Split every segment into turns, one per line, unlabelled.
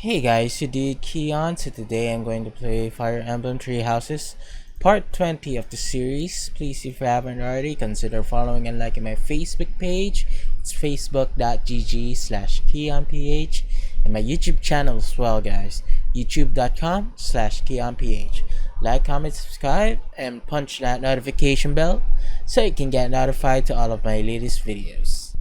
Hey guys, you did Keon. So today I'm going to play Fire Emblem Three Houses, part 20 of the series. Please, if you haven't already, consider following and liking my Facebook page. It's facebook.gg/KeonPH and my YouTube channel as well, guys. youtube.com/KeonPH. Like, comment, subscribe, and punch that notification bell so you can get notified to all of my latest videos.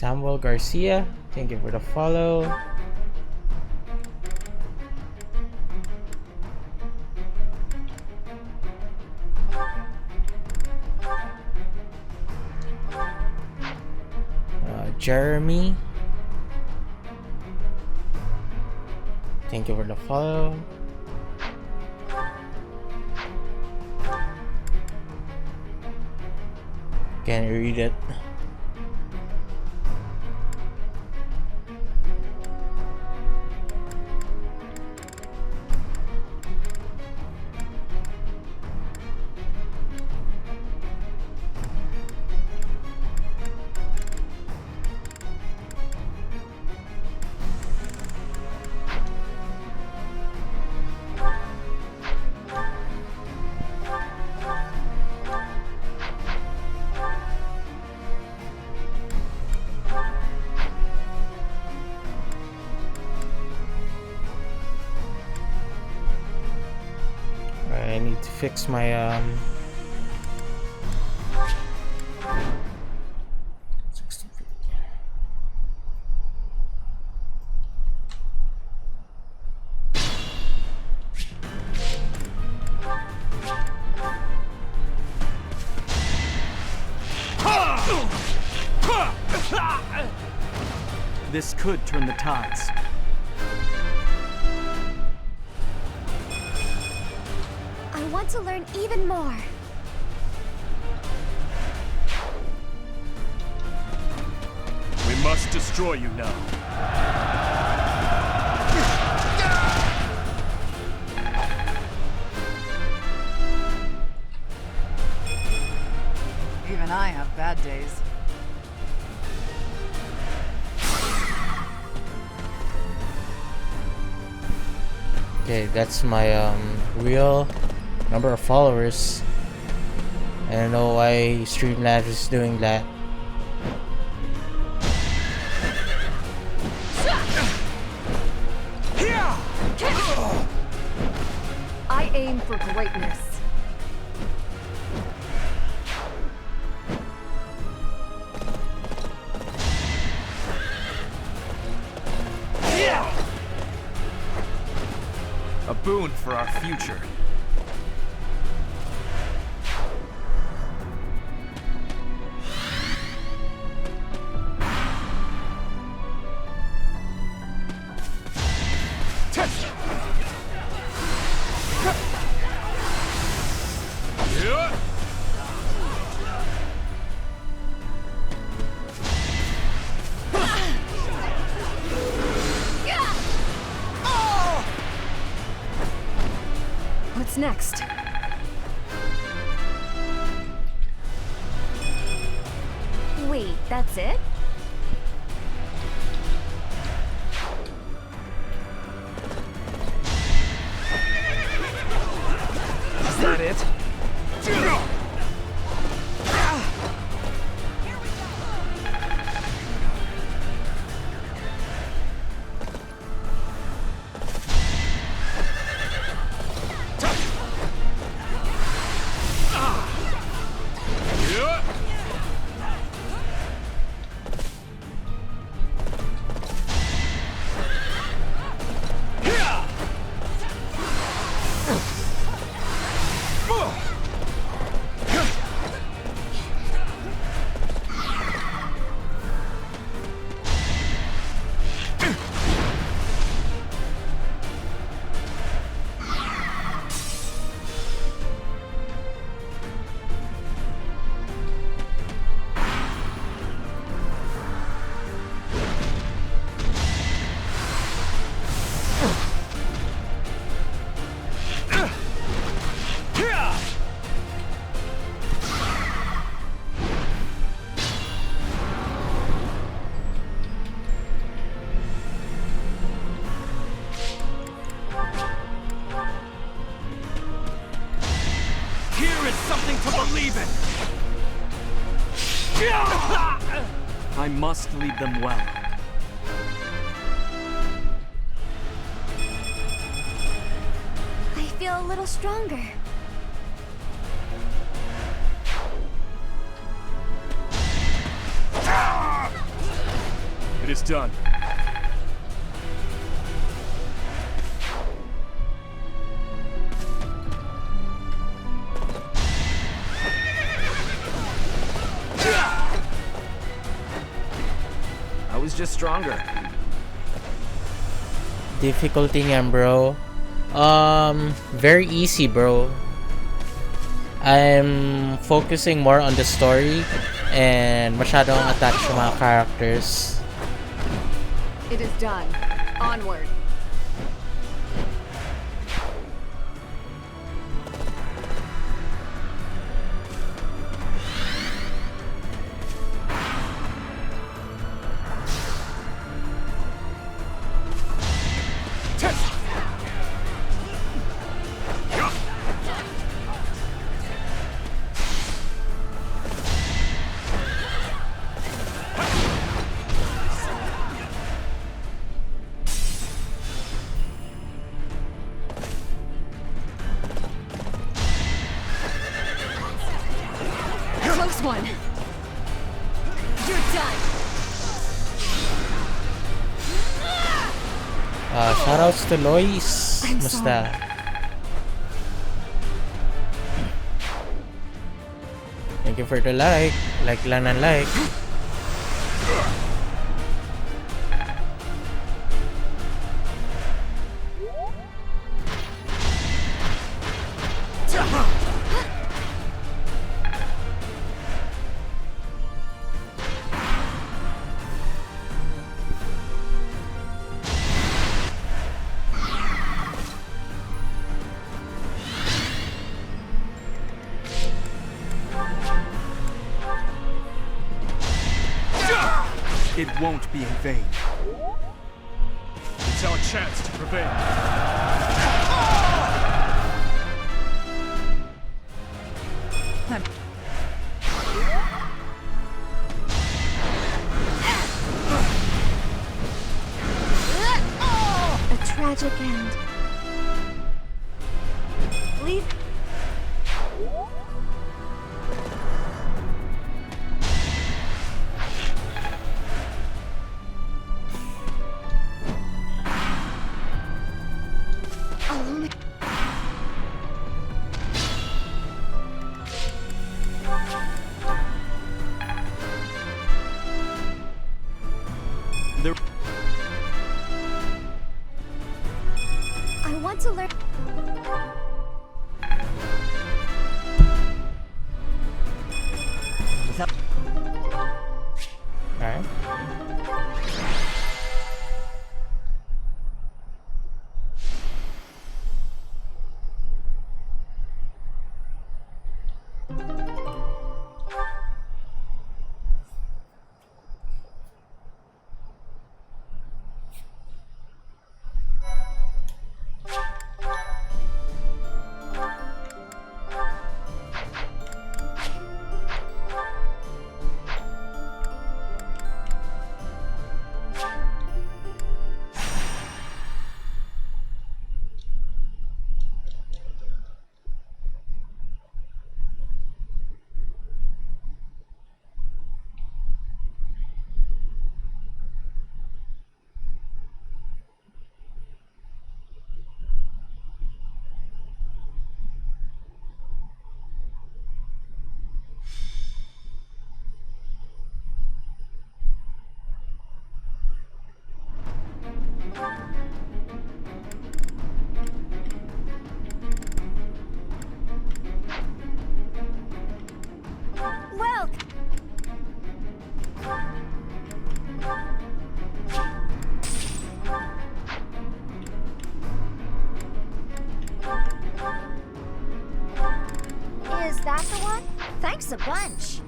Samuel Garcia, thank you for the follow. Jeremy, thank you for the follow. Can you read it? I need to fix my
This could turn the tides.
I want to learn even more.
We must destroy you now.
Even I have bad days.
okay, that's my real number of followers. I don't know why Streamlabs is doing that.
I aim for greatness.
A boon for our future.
What's next? Wait, that's it?
Is that it? I must lead them well.
I feel a little stronger.
It is done.
I was just stronger.
Difficulty niyan, bro. Very easy, bro. I'm focusing more on the story and masyadong attached sa mga characters.
It is done. Onward. Close one. You're done.
Shoutouts to Lois.
I'm
Musta? Thank you for the like. Like lang ng like.
It won't be in vain. It's our chance to prevail.
A tragic end. Leave. I'll only.
The
I want to learn.
Alright.
Well. Is that the one? Thanks a bunch.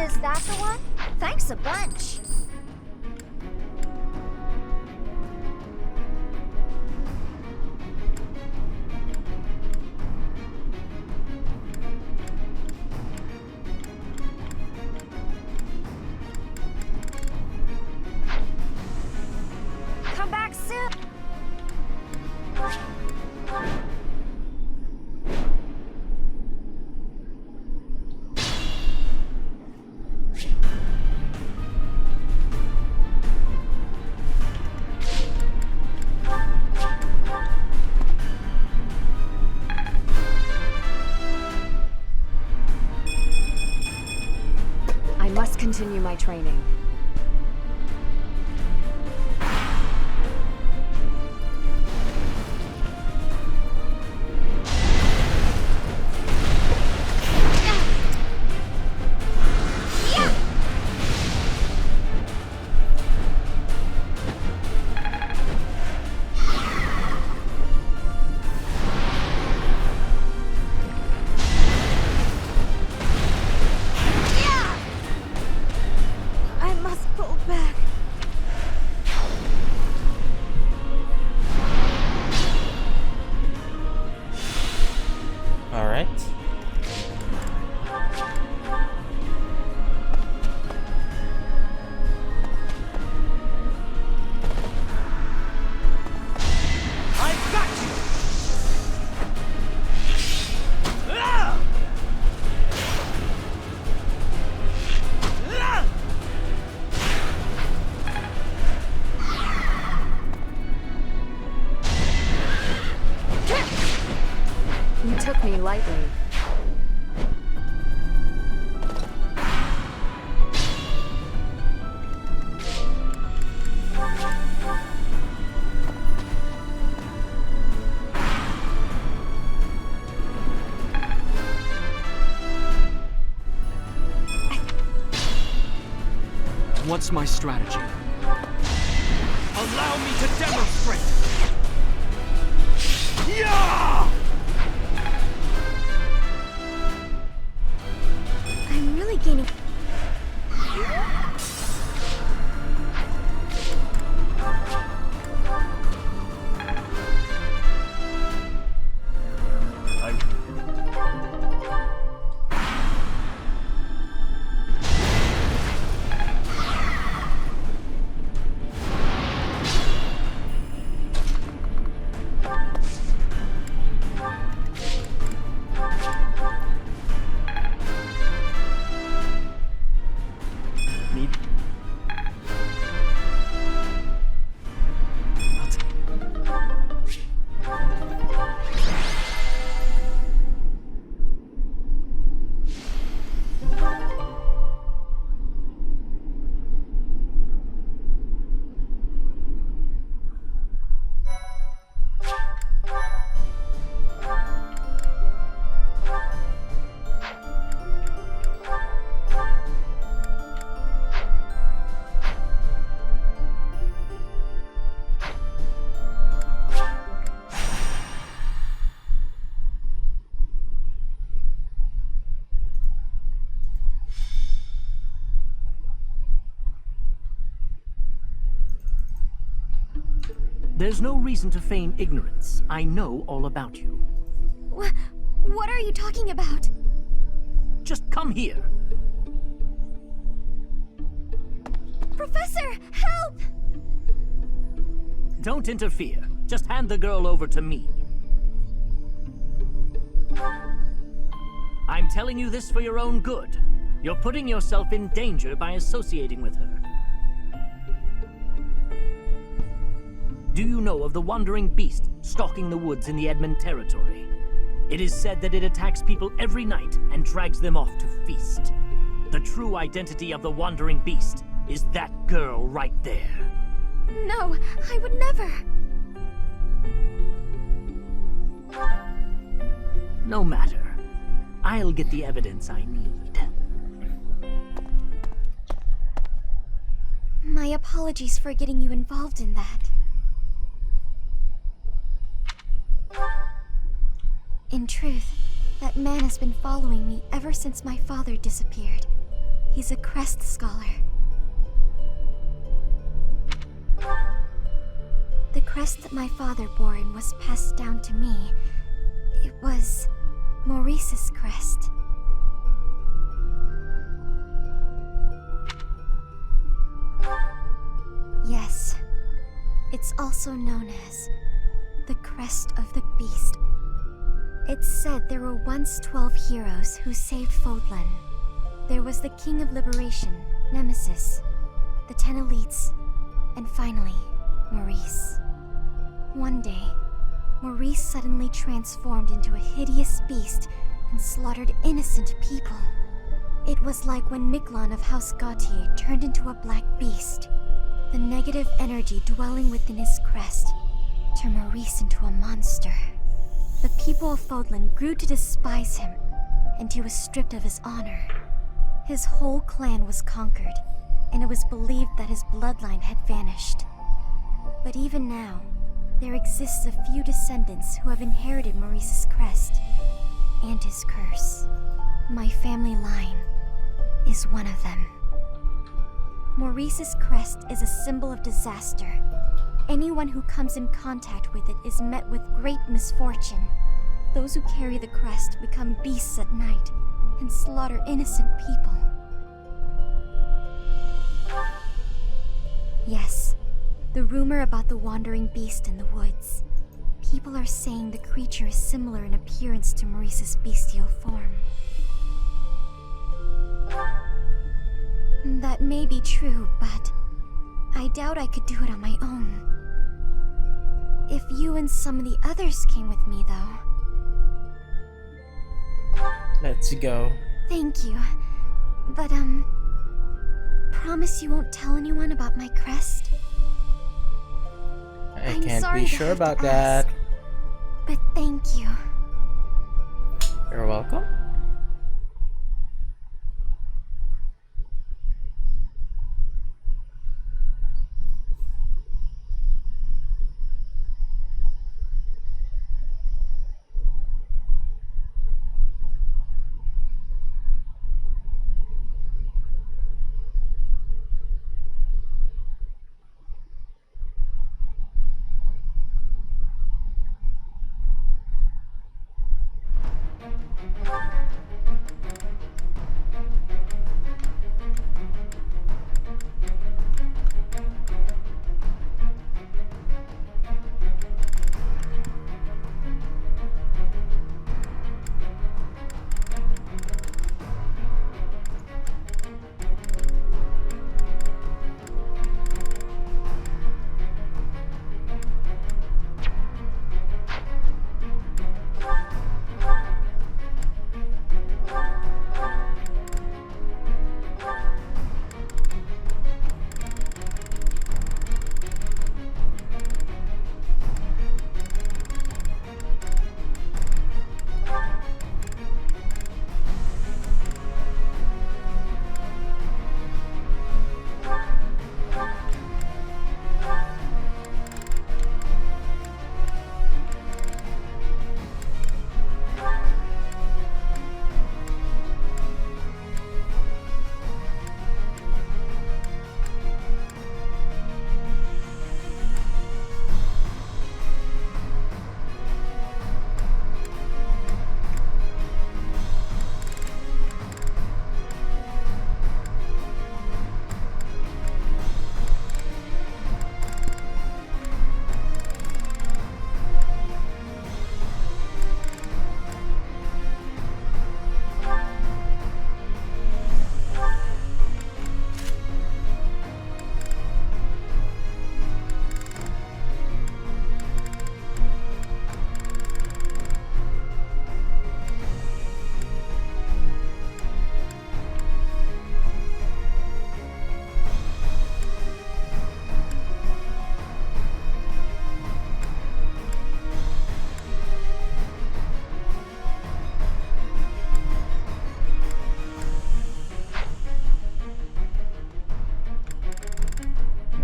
Is that the one? Thanks a bunch.
must continue my training.
I must pull back.
All right.
I've got you! Ah! Ah!
You took me lightly.
What's my strategy? Allow me to demonstrate! Yeah!
I'm really gaining.
Need...
There's no reason to feign ignorance. I know all about you.
What are you talking about?
Just come here.
Professor, help!
Don't interfere. Just hand the girl over to me. I'm telling you this for your own good. You're putting yourself in danger by associating with her. Do you know of the wandering beast stalking the woods in the Edmund territory? It is said that it attacks people every night and drags them off to feast. The true identity of the wandering beast is that girl right there.
No, I would never.
No matter. I'll get the evidence I need.
My apologies for getting you involved in that. In truth, that man has been following me ever since my father disappeared. He's a crest scholar. The crest that my father bore and was passed down to me, it was Maurice's crest. Yes, it's also known as the Crest of the Beast. It's said there were once 12 heroes who saved Fodlan. There was the King of Liberation, Nemesis, the 10 elites, and finally, Maurice. One day, Maurice suddenly transformed into a hideous beast and slaughtered innocent people. It was like when Miklon of House Gautier turned into a black beast. The negative energy dwelling within his crest turned Maurice into a monster. The people of Fodlan grew to despise him, and he was stripped of his honor. His whole clan was conquered, and it was believed that his bloodline had vanished. But even now, there exists a few descendants who have inherited Maurice's crest and his curse. My family line is one of them. Maurice's crest is a symbol of disaster. Anyone who comes in contact with it is met with great misfortune. Those who carry the crest become beasts at night and slaughter innocent people. Yes, the rumor about the wandering beast in the woods. People are saying the creature is similar in appearance to Maurice's bestial form. That may be true, but I doubt I could do it on my own. If you and some of the others came with me, though.
Let's go.
Thank you. But, promise you won't tell anyone about my crest?
I
I'm
can't
sorry
be
to
sure
have to
about that.
ask. But thank you.
You're welcome.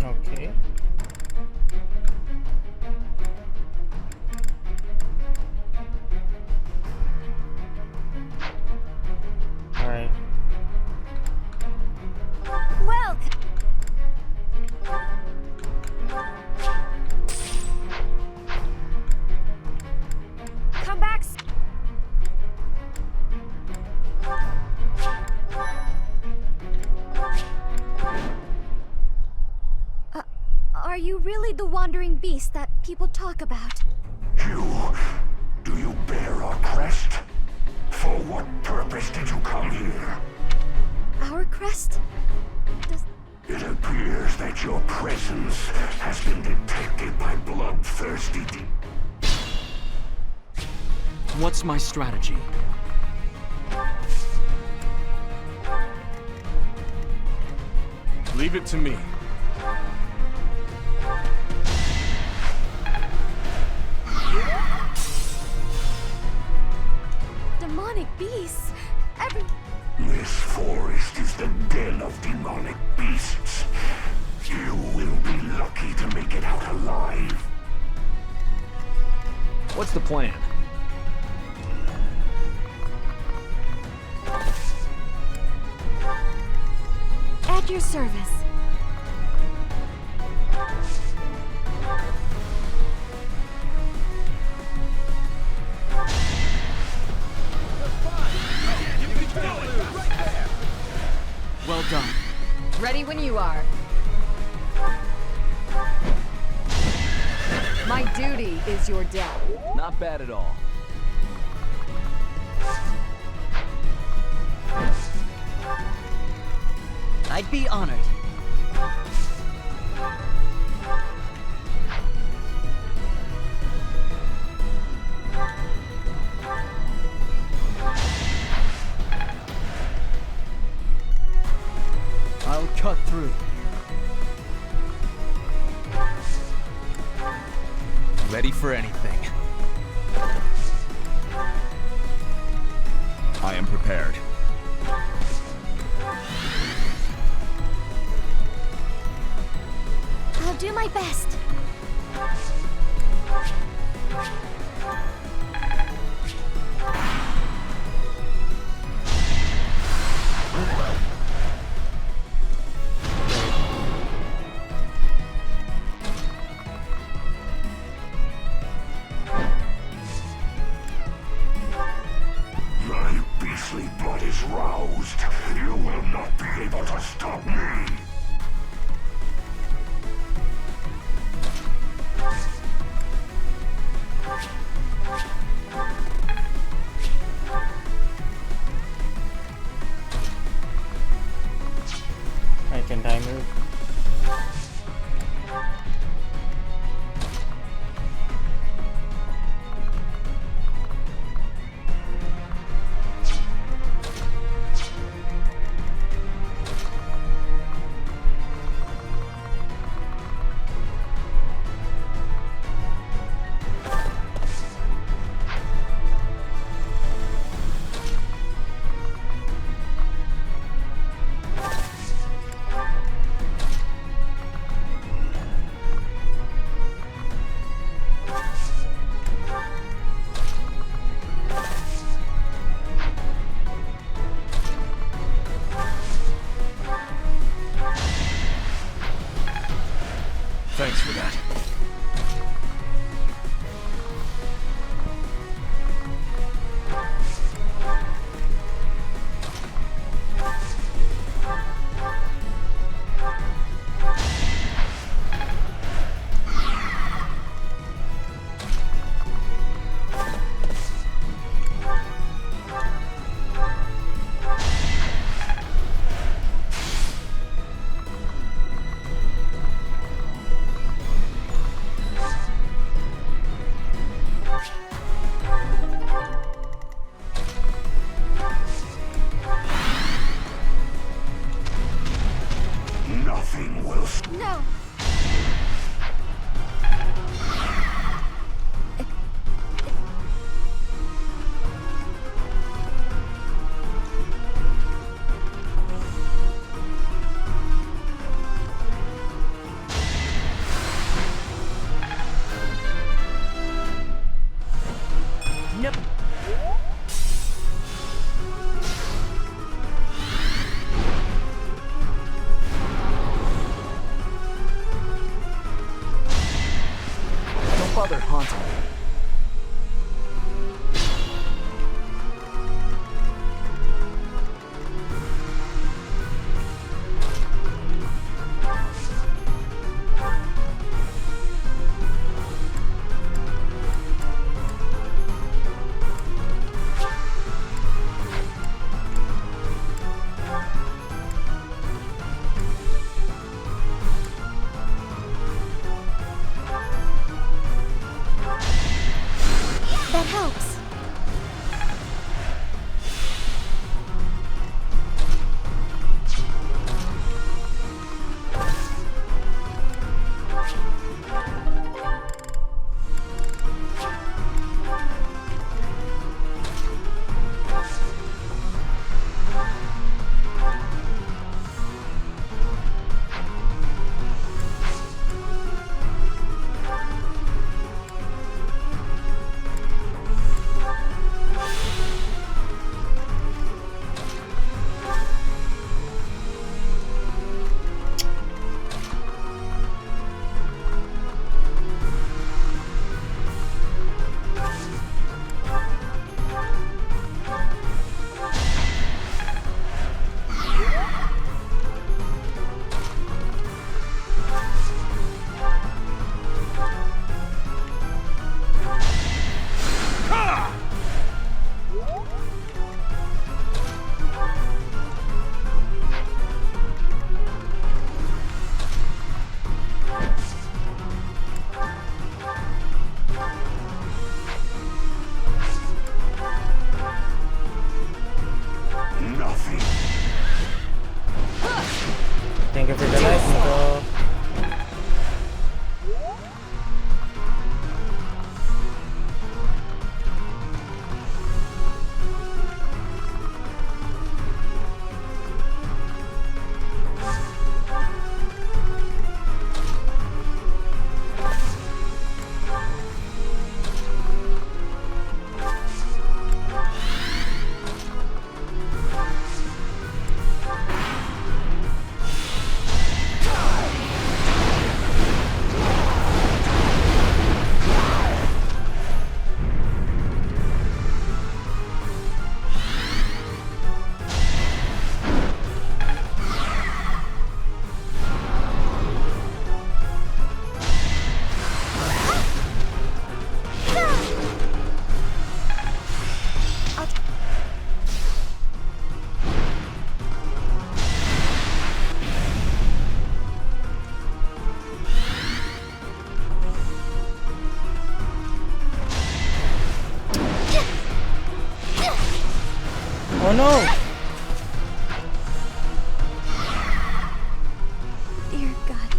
Okay. Alright.
Well, come back. Are you really the wandering beast that people talk about?
Do you bear our crest? For what purpose did you come here?
Our crest?
It appears that your presence has been detected by bloodthirsty
What's my strategy?
Leave it to me.
Demonic beasts.
This forest is the den of demonic beasts. You will be lucky to make it out alive.
What's the plan?
At your service.
Well done.
Ready when you are. My duty is your death.
Not bad at all.
I'd be honored.
I'll cut through.
Ready for anything. I am prepared.
I'll do my best.
My beastly blood is roused. You will not be able to stop me.
Thank you for the like, Nico. Oh no!
Dear God.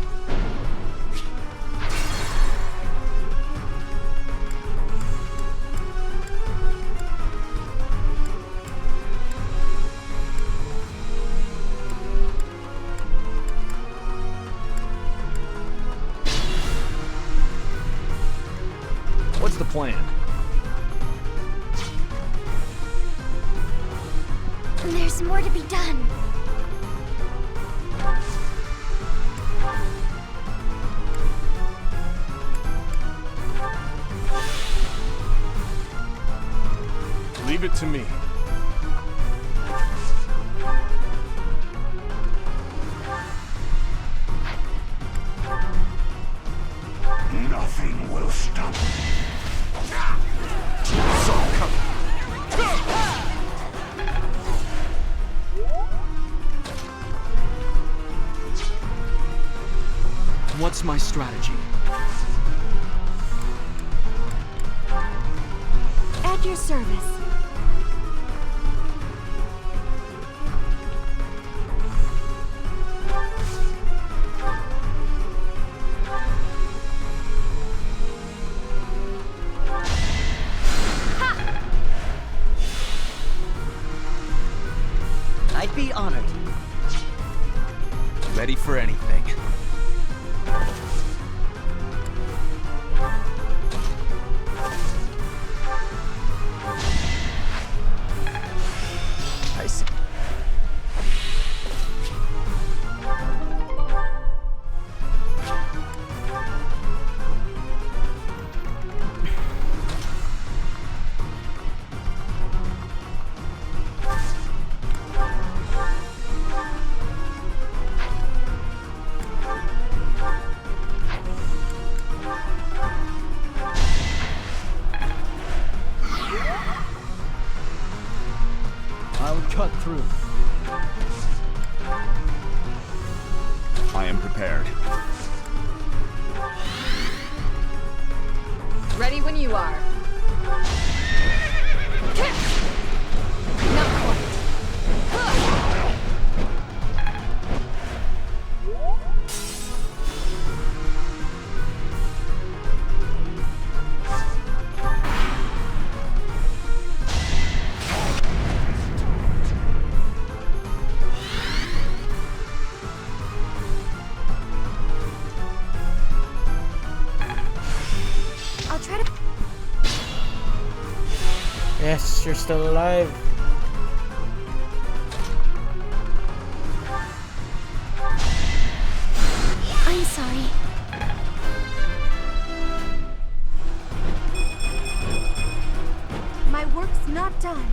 What's the plan?
There's more to be done.
Leave it to me.
Nothing will stop me.
What's my strategy?
At your service.
I'd be honored.
Ready for anything. I see. I'll cut through. I am prepared.
Ready when you are. Not quite.
I'll try to...
Yes, you're still alive.
I'm sorry. My work's not done.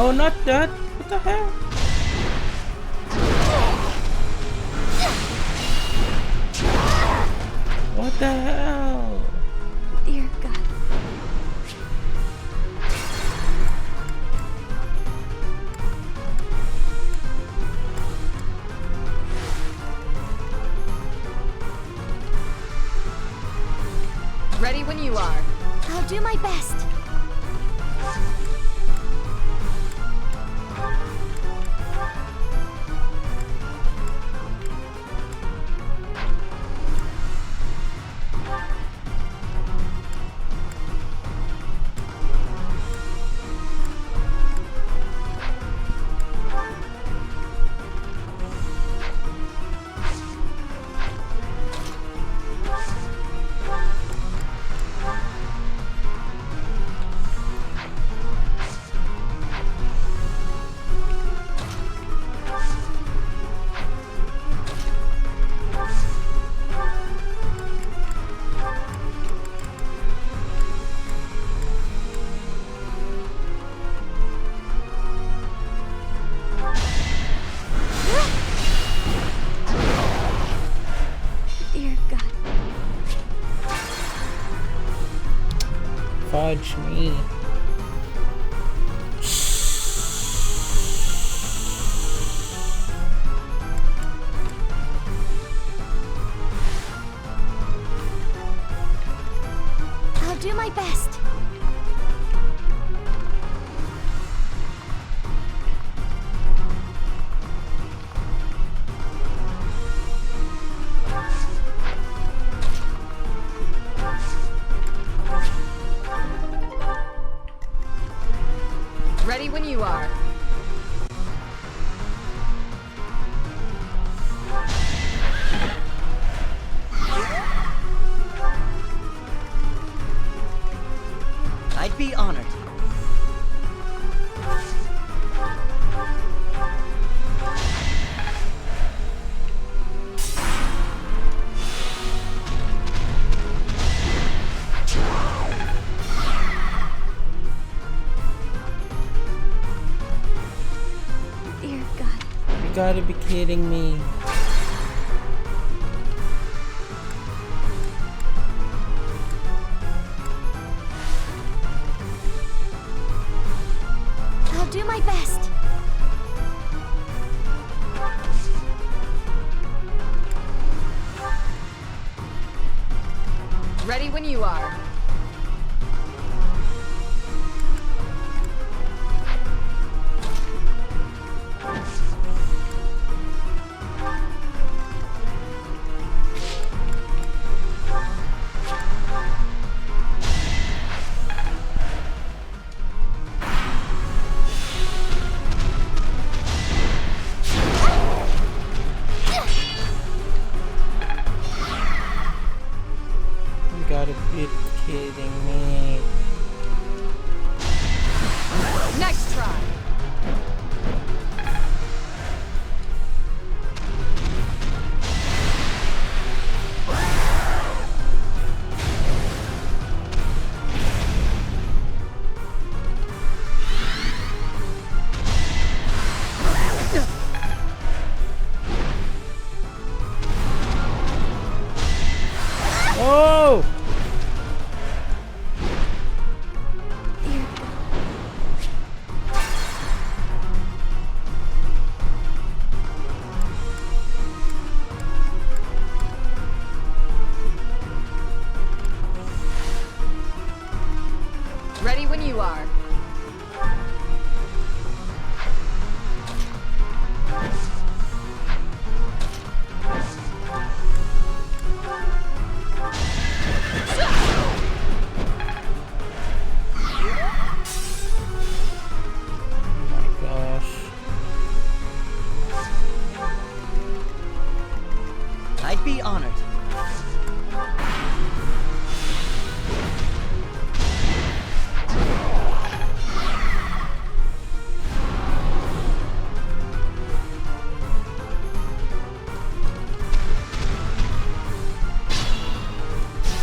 No, not that. What the hell? What the hell?
Dear God.
Ready when you are.
I'll do my best. Dear God.
Fudge me.
I'll do my best.
Ready when you are.
I'd be honored.
Dear God.
You gotta be kidding me.
I'll do my best.
Ready when you are.
You gotta be kidding me.
Next try.
Oh!
Dear God.
Ready when you are.
Oh my gosh.
I'd be honored.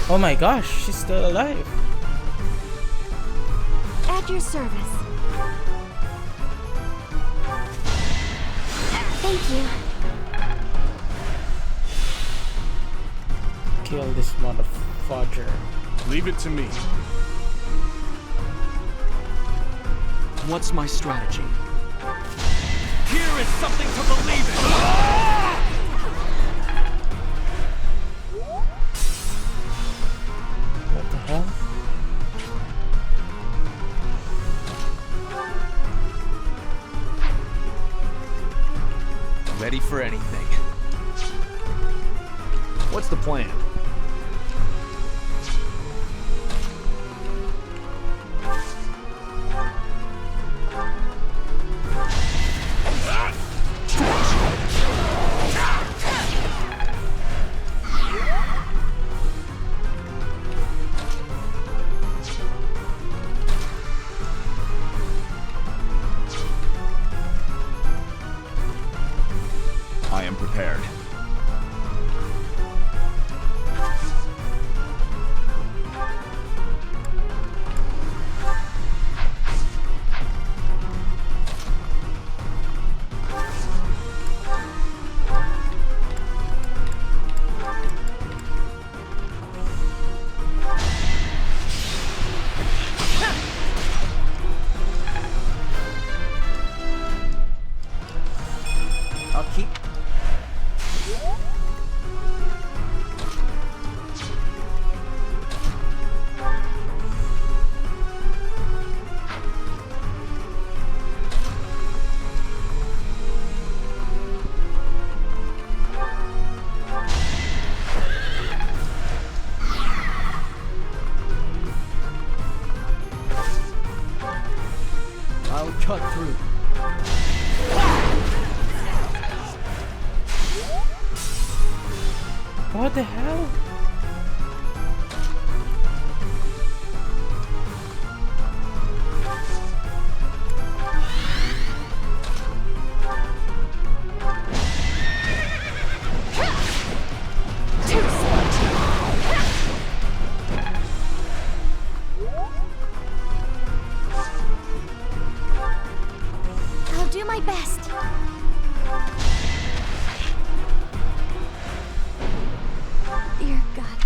Oh my gosh, she's still alive.
At your service. Thank you.
Kill this motherfucker.
Leave it to me.
What's my strategy?
Here is something to believe in!
What the hell?
Ready for anything.
What's the plan?
I am prepared.
I'll keep.
I'll cut through.
What the hell?
I'll do my best. Dear God.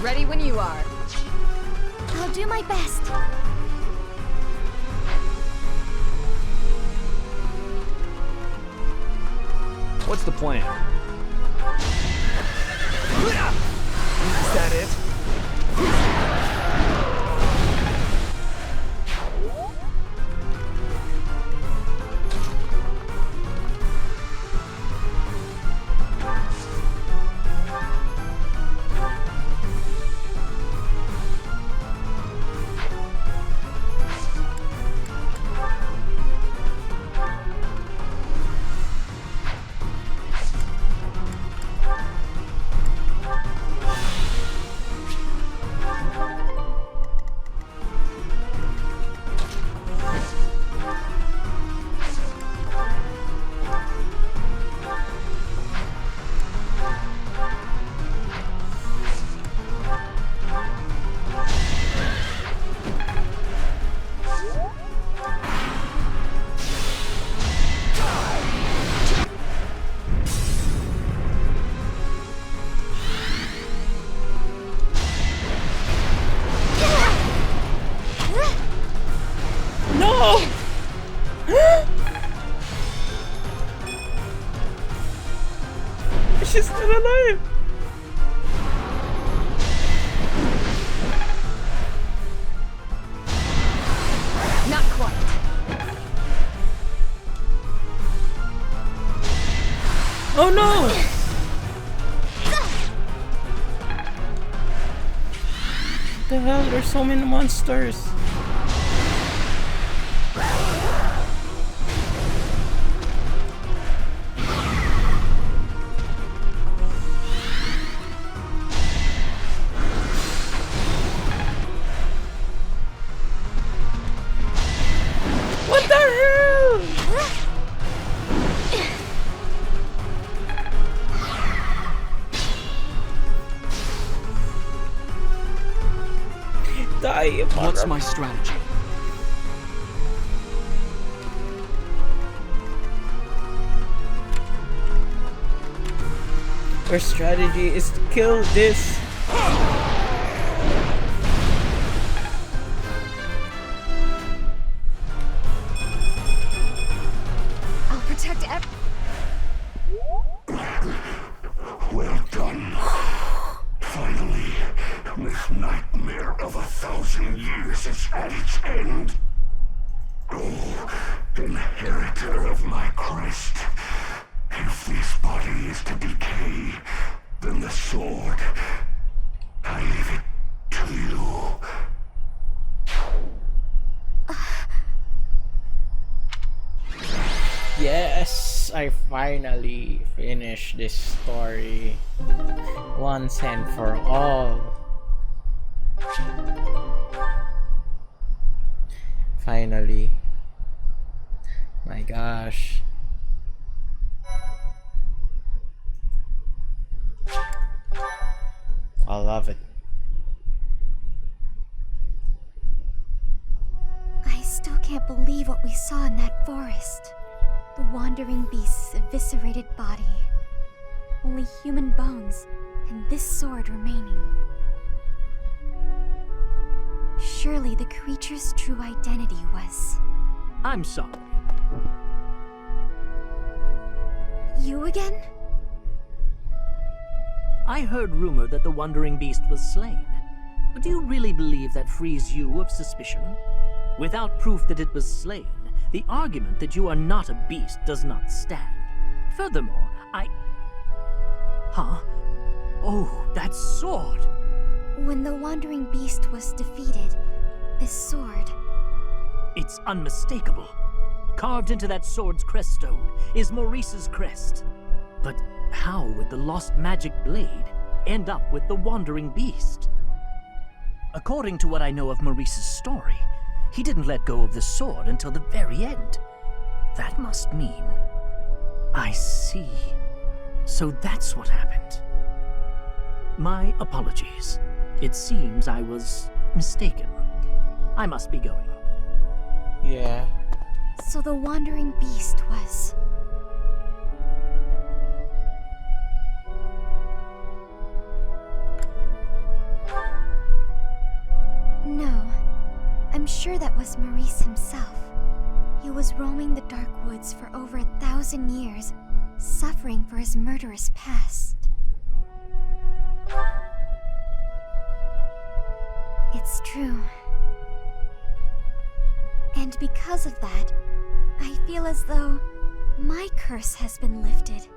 Ready when you are.
I'll do my best.
What's the plan?
Is that it?
No! She's still alive!
Not quite.
Oh no! What the hell? There's so many monsters. What the hell? Die,
What's
mother-
my strategy?
Our strategy is to kill this.
I'll protect
Well done. Finally, this nightmare of 1,000 years is at its end. Oh, inheritor of my crest. If this body is to decay, then the sword, I leave it to you.
Yes, I finally finished this story once and for all. Finally. My gosh. I love it.
I still can't believe what we saw in that forest. The wandering beast's eviscerated body. Only human bones, and this sword remaining. Surely the creature's true identity was...
I'm sorry.
You again?
I heard rumor that the Wandering Beast was slain. But do you really believe that frees you of suspicion? Without proof that it was slain, the argument that you are not a beast does not stand. Furthermore, Huh? Oh, that sword!
When the wandering beast was defeated, this sword...
It's unmistakable. Carved into that sword's crest stone is Maurice's crest. But how would the lost magic blade end up with the Wandering Beast? According to what I know of Maurice's story, he didn't let go of the sword until the very end. That must mean... I see. So that's what happened. My apologies. It seems I was mistaken. I must be going.
Yeah.
So the wandering beast was... No. I'm sure that was Maurice himself. He was roaming the dark woods for over 1,000 years, suffering for his murderous past. It's true. And because of that, I feel as though my curse has been lifted.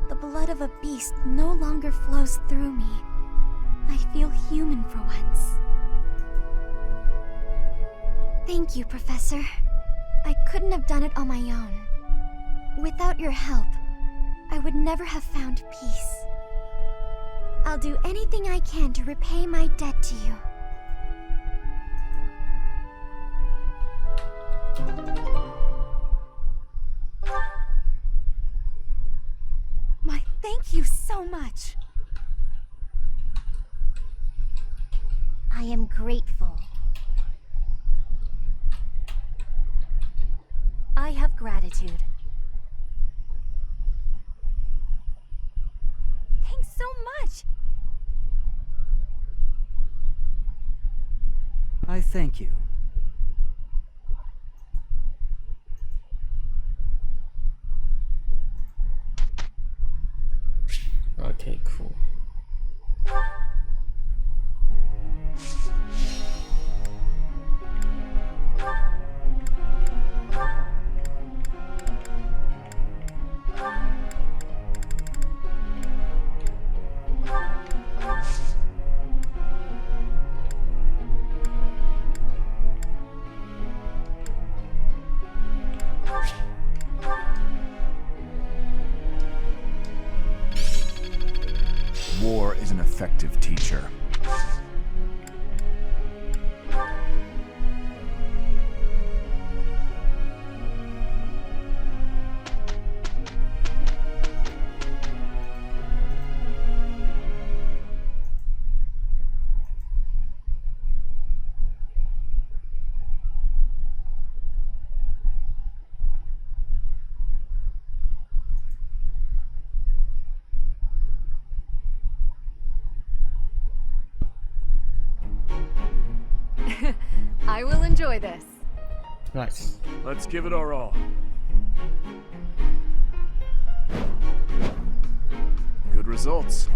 The blood of a beast no longer flows through me. I feel human for once. Thank you, Professor. I couldn't have done it on my own. Without your help, I would never have found peace. I'll do anything I can to repay my debt to you.
My thank you so much.
I am grateful.
I have gratitude. Thanks so much.
I thank you.
Okay, cool.
War is an effective teacher.
I will enjoy this.
Nice.
Let's give it our all. Good results.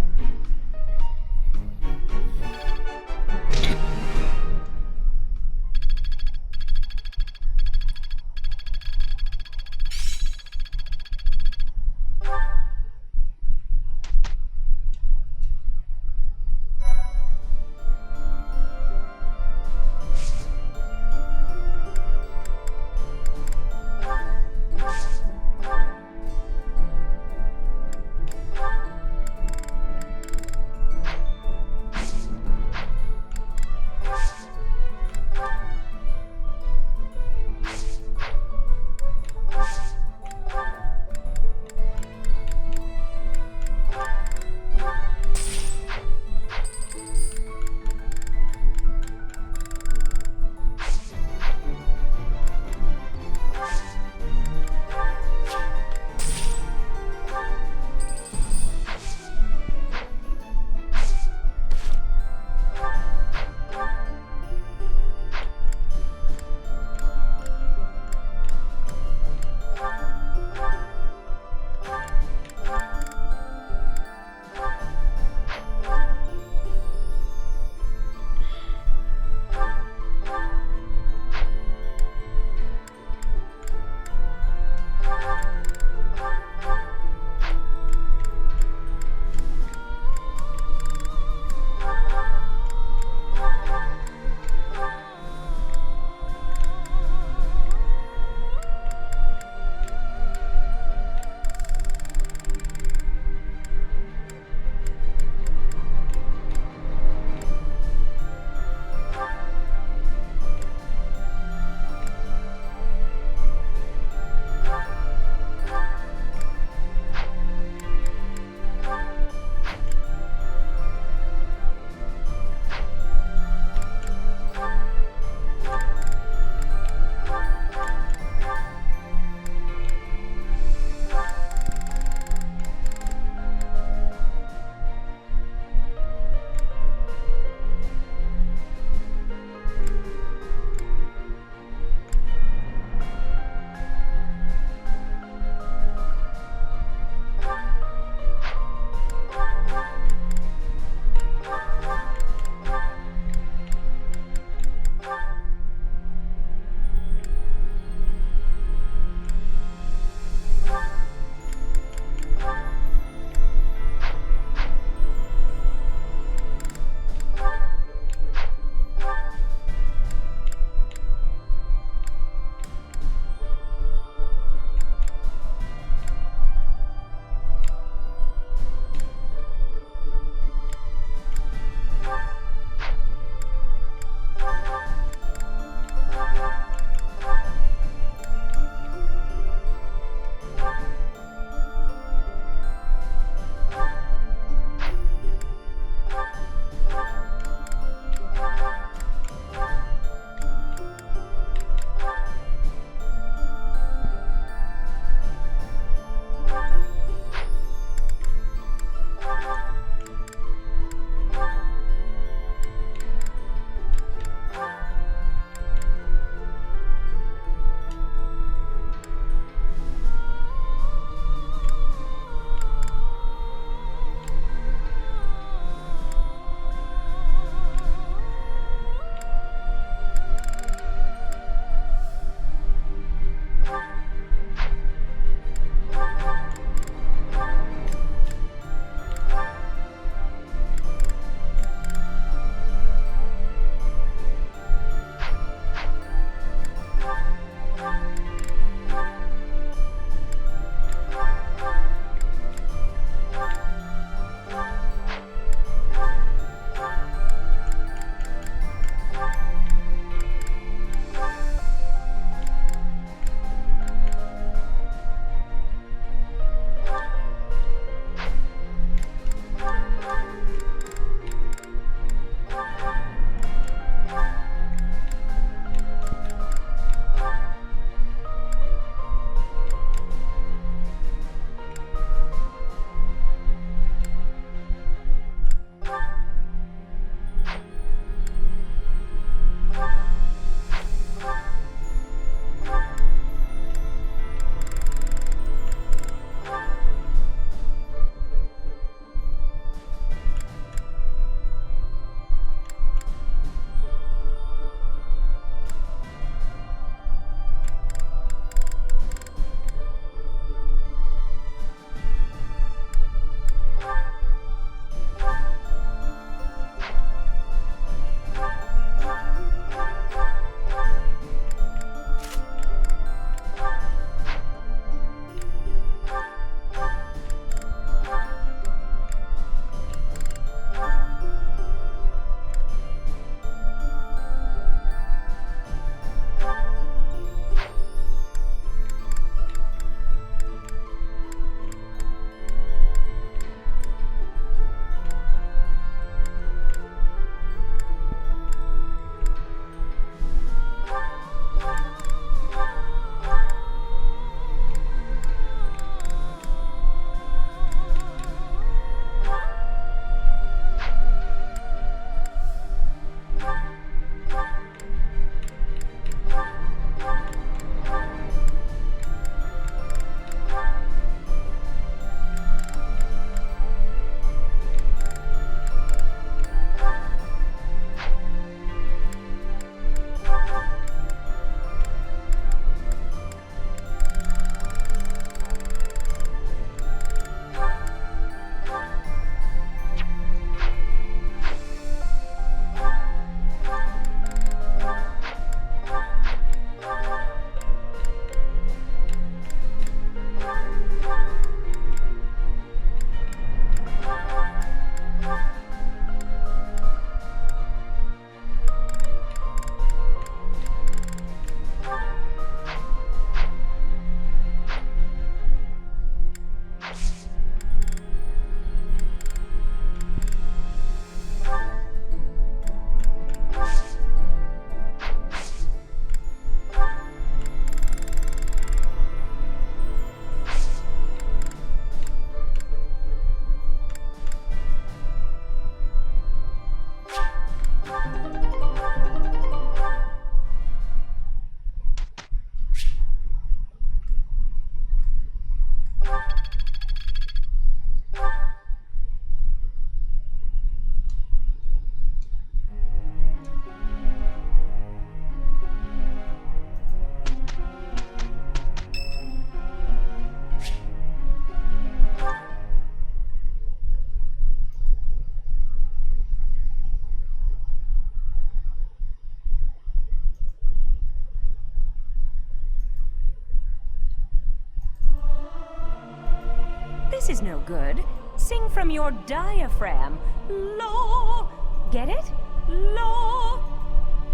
voice is no good, sing from your diaphragm. Lo. Get it? Lo.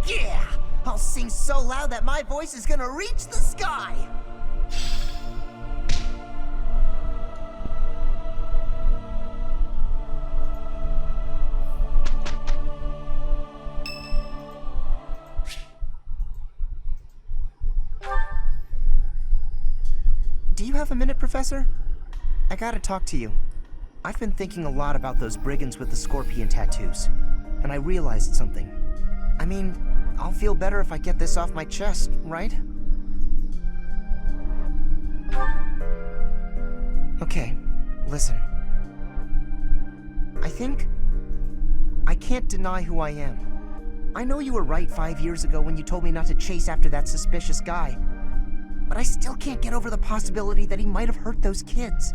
Yeah! I'll sing so loud that my voice is gonna reach the sky! Do you have a minute, Professor? I gotta talk to you. I've been thinking a lot about those brigands with the scorpion tattoos, and I realized something. I mean, I'll feel better if I get this off my chest, right? Okay, listen. I can't deny who I am. I know you were right 5 years ago when you told me not to chase after that suspicious guy. But I still can't get over the possibility that he might have hurt those kids.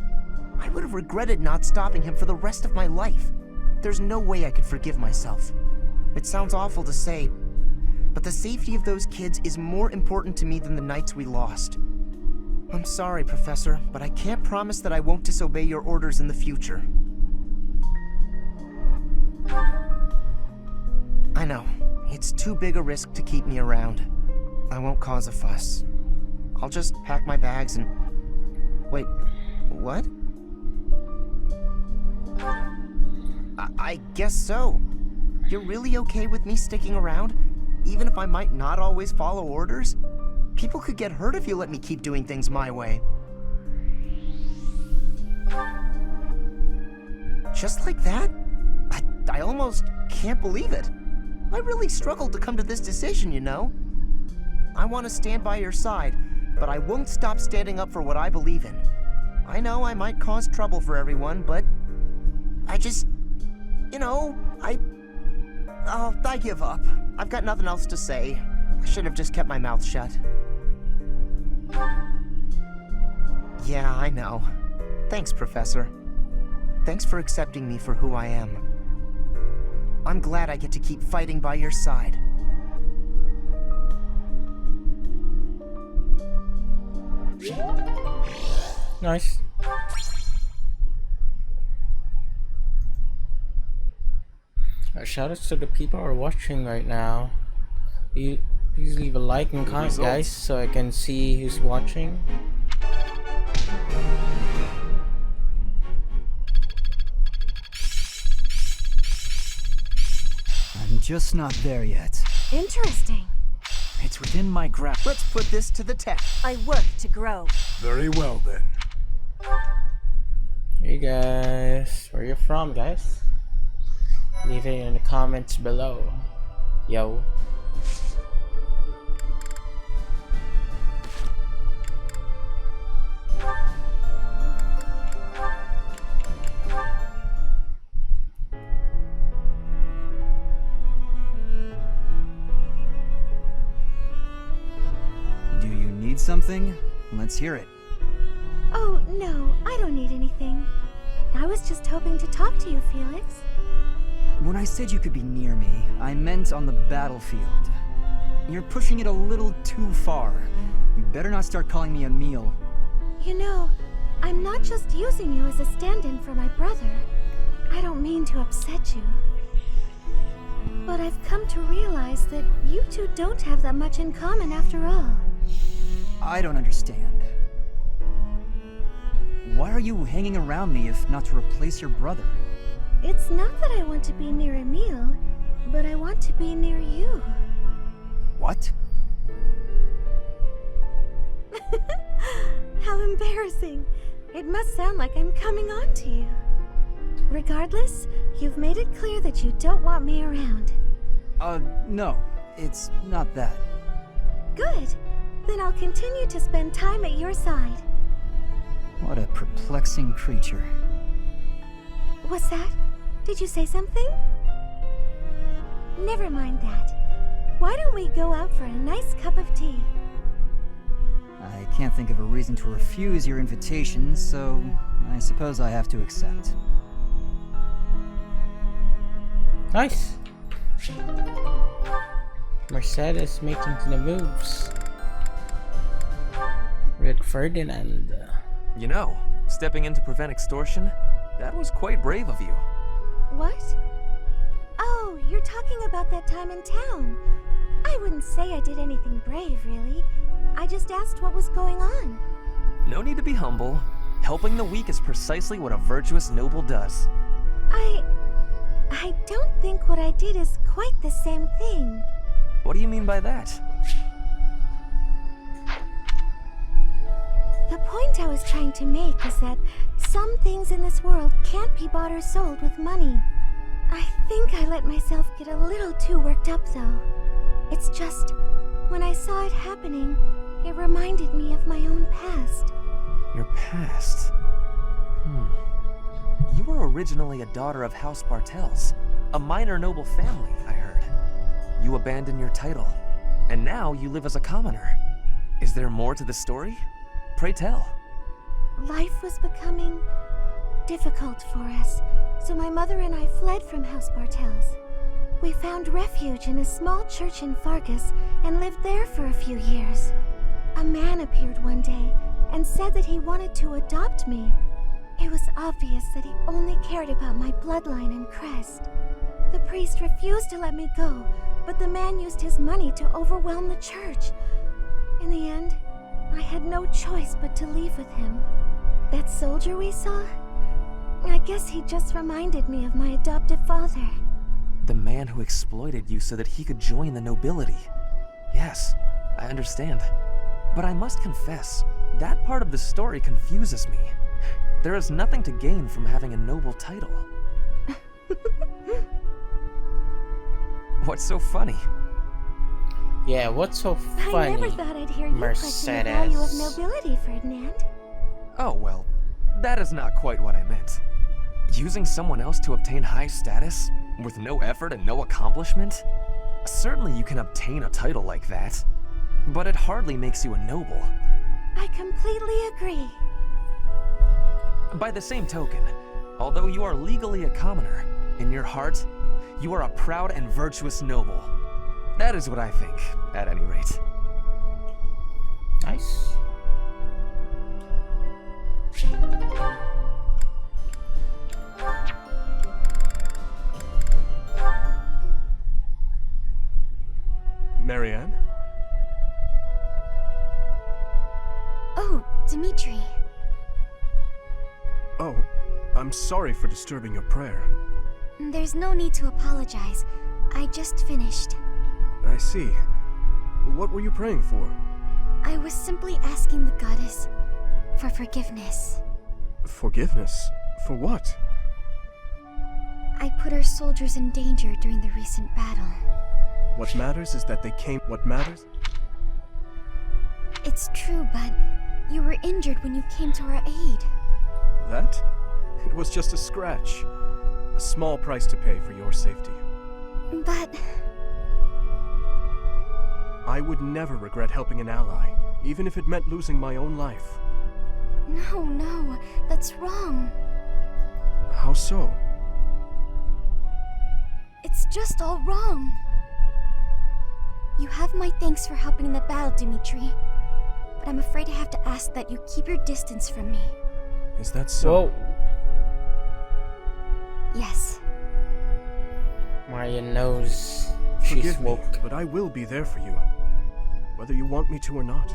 I would have regretted not stopping him for the rest of my life. There's no way I could forgive myself. It sounds awful to say, but the safety of those kids is more important to me than the nights we lost. I'm sorry, Professor, but I can't promise that I won't disobey your orders in the future. I know, it's too big a risk to keep me around. I won't cause a fuss. I'll just pack my bags and... Wait, what? I guess so. You're really okay with me sticking around? Even if I might not always follow orders? People could get hurt if you let me keep doing things my way. Just like that? I almost can't believe it. I really struggled to come to this decision, you know? I want to stand by your side, but I won't stop standing up for what I believe in. I know I might cause trouble for everyone, but I just, you know, I give up. I've got nothing else to say. I should have just kept my mouth shut. Yeah, I know. Thanks, Professor. Thanks for accepting me for who I am. I'm glad I get to keep fighting by your side.
Nice. Shoutouts to the people who are watching right now. Please leave a like and comment, guys, so I can see who's watching.
I'm just not there yet.
Interesting.
It's within my grasp.
Let's put this to the test.
I work to grow.
Very well, then.
Hey guys, where you from, guys? Leave it in the comments below. Yo.
Do you need something? Let's hear it.
Oh, no, I don't need anything. I was just hoping to talk to you, Felix.
When I said you could be near me, I meant on the battlefield. You're pushing it a little too far. You better not start calling me Emil.
You know, I'm not just using you as a stand-in for my brother. I don't mean to upset you. But I've come to realize that you two don't have that much in common after all.
I don't understand. Why are you hanging around me if not to replace your brother?
It's not that I want to be near Emil, but I want to be near you.
What?
How embarrassing. It must sound like I'm coming on to you. Regardless, you've made it clear that you don't want me around.
No. It's not that.
Good. Then I'll continue to spend time at your side.
What a perplexing creature.
What's that? Did you say something? Never mind that. Why don't we go out for a nice cup of tea?
I can't think of a reason to refuse your invitation, so I suppose I have to accept.
Nice. Mercedes making the moves. Red Ferdinand.
You know,
stepping in to prevent extortion. That was quite brave of you.
What? Oh, you're talking about that time in town. I wouldn't say I did anything brave, really. I just asked what was going on.
No need to be humble. Helping the weak is precisely what a virtuous noble does.
I don't think what I did is quite the same thing.
What do you mean by that?
The point I was trying to make is that some things in this world can't be bought or sold with money. I think I let myself get a little too worked up, though. It's just, when I saw it happening, it reminded me of my own past.
Your past? You were originally a daughter of House Bartels, a minor noble family, I heard. You abandoned your title, and now you live as a commoner. Is there more to the story? Pray tell.
Life was becoming difficult for us, so my mother and I fled from House Bartels. We found refuge in a small church in Fargus and lived there for a few years. A man appeared one day and said that he wanted to adopt me. It was obvious that he only cared about my bloodline and crest. The priest refused to let me go, but the man used his money to overwhelm the church. In the end, I had no choice but to leave with him. That soldier we saw? I guess he just reminded me of my adoptive father.
The man who exploited you so that he could join the nobility. Yes, I understand. But I must confess, that part of the story confuses me. There is nothing to gain from having a noble title. What's so funny?
Yeah, what's so funny?
I never thought I'd hear you question the value of nobility, Ferdinand.
Oh, well, that is not quite what I meant. Using someone else to obtain high status, with no effort and no accomplishment? Certainly you can obtain a title like that, but it hardly makes you a noble.
I completely agree.
By the same token, although you are legally a commoner, in your heart, you are a proud and virtuous noble. That is what I think, at any rate.
Nice.
Marianne?
Oh, Dimitri.
Oh, I'm sorry for disturbing your prayer.
There's no need to apologize. I just finished.
I see. What were you praying for?
I was simply asking the goddess for forgiveness.
Forgiveness? For what?
I put our soldiers in danger during the recent battle.
What matters is that they came. What matters?
It's true, but you were injured when you came to our aid.
That? It was just a scratch. A small price to pay for your safety.
But...
I would never regret helping an ally, even if it meant losing my own life.
No, that's wrong.
How so?
It's just all wrong. You have my thanks for helping in the battle, Dimitri. But I'm afraid I have to ask that you keep your distance from me.
Is that so?
Whoa.
Yes.
Marion knows she's
Forgive me,
woke.
but I will be there for you, whether you want me to or not.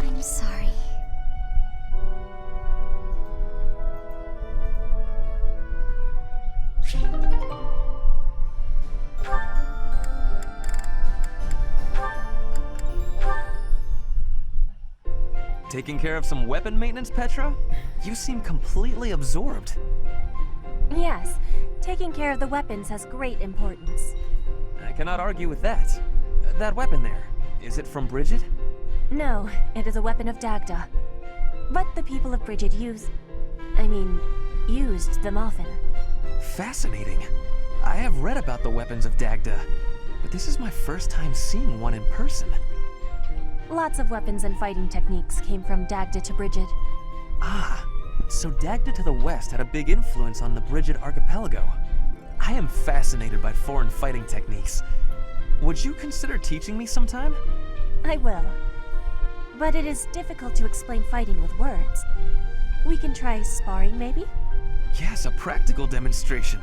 I'm sorry.
Taking care of some weapon maintenance, Petra? You seem completely absorbed.
Yes, taking care of the weapons has great importance.
I cannot argue with that. That weapon there, is it from Bridget?
No, it is a weapon of Dagda. But the people of Bridget used them often.
Fascinating. I have read about the weapons of Dagda, but this is my first time seeing one in person.
Lots of weapons and fighting techniques came from Dagda to Bridget.
Ah, so Dagda to the west had a big influence on the Bridget archipelago. I am fascinated by foreign fighting techniques. Would you consider teaching me sometime?
I will.
but it is difficult to explain fighting with words. We can try sparring, maybe?
Yes, a practical demonstration.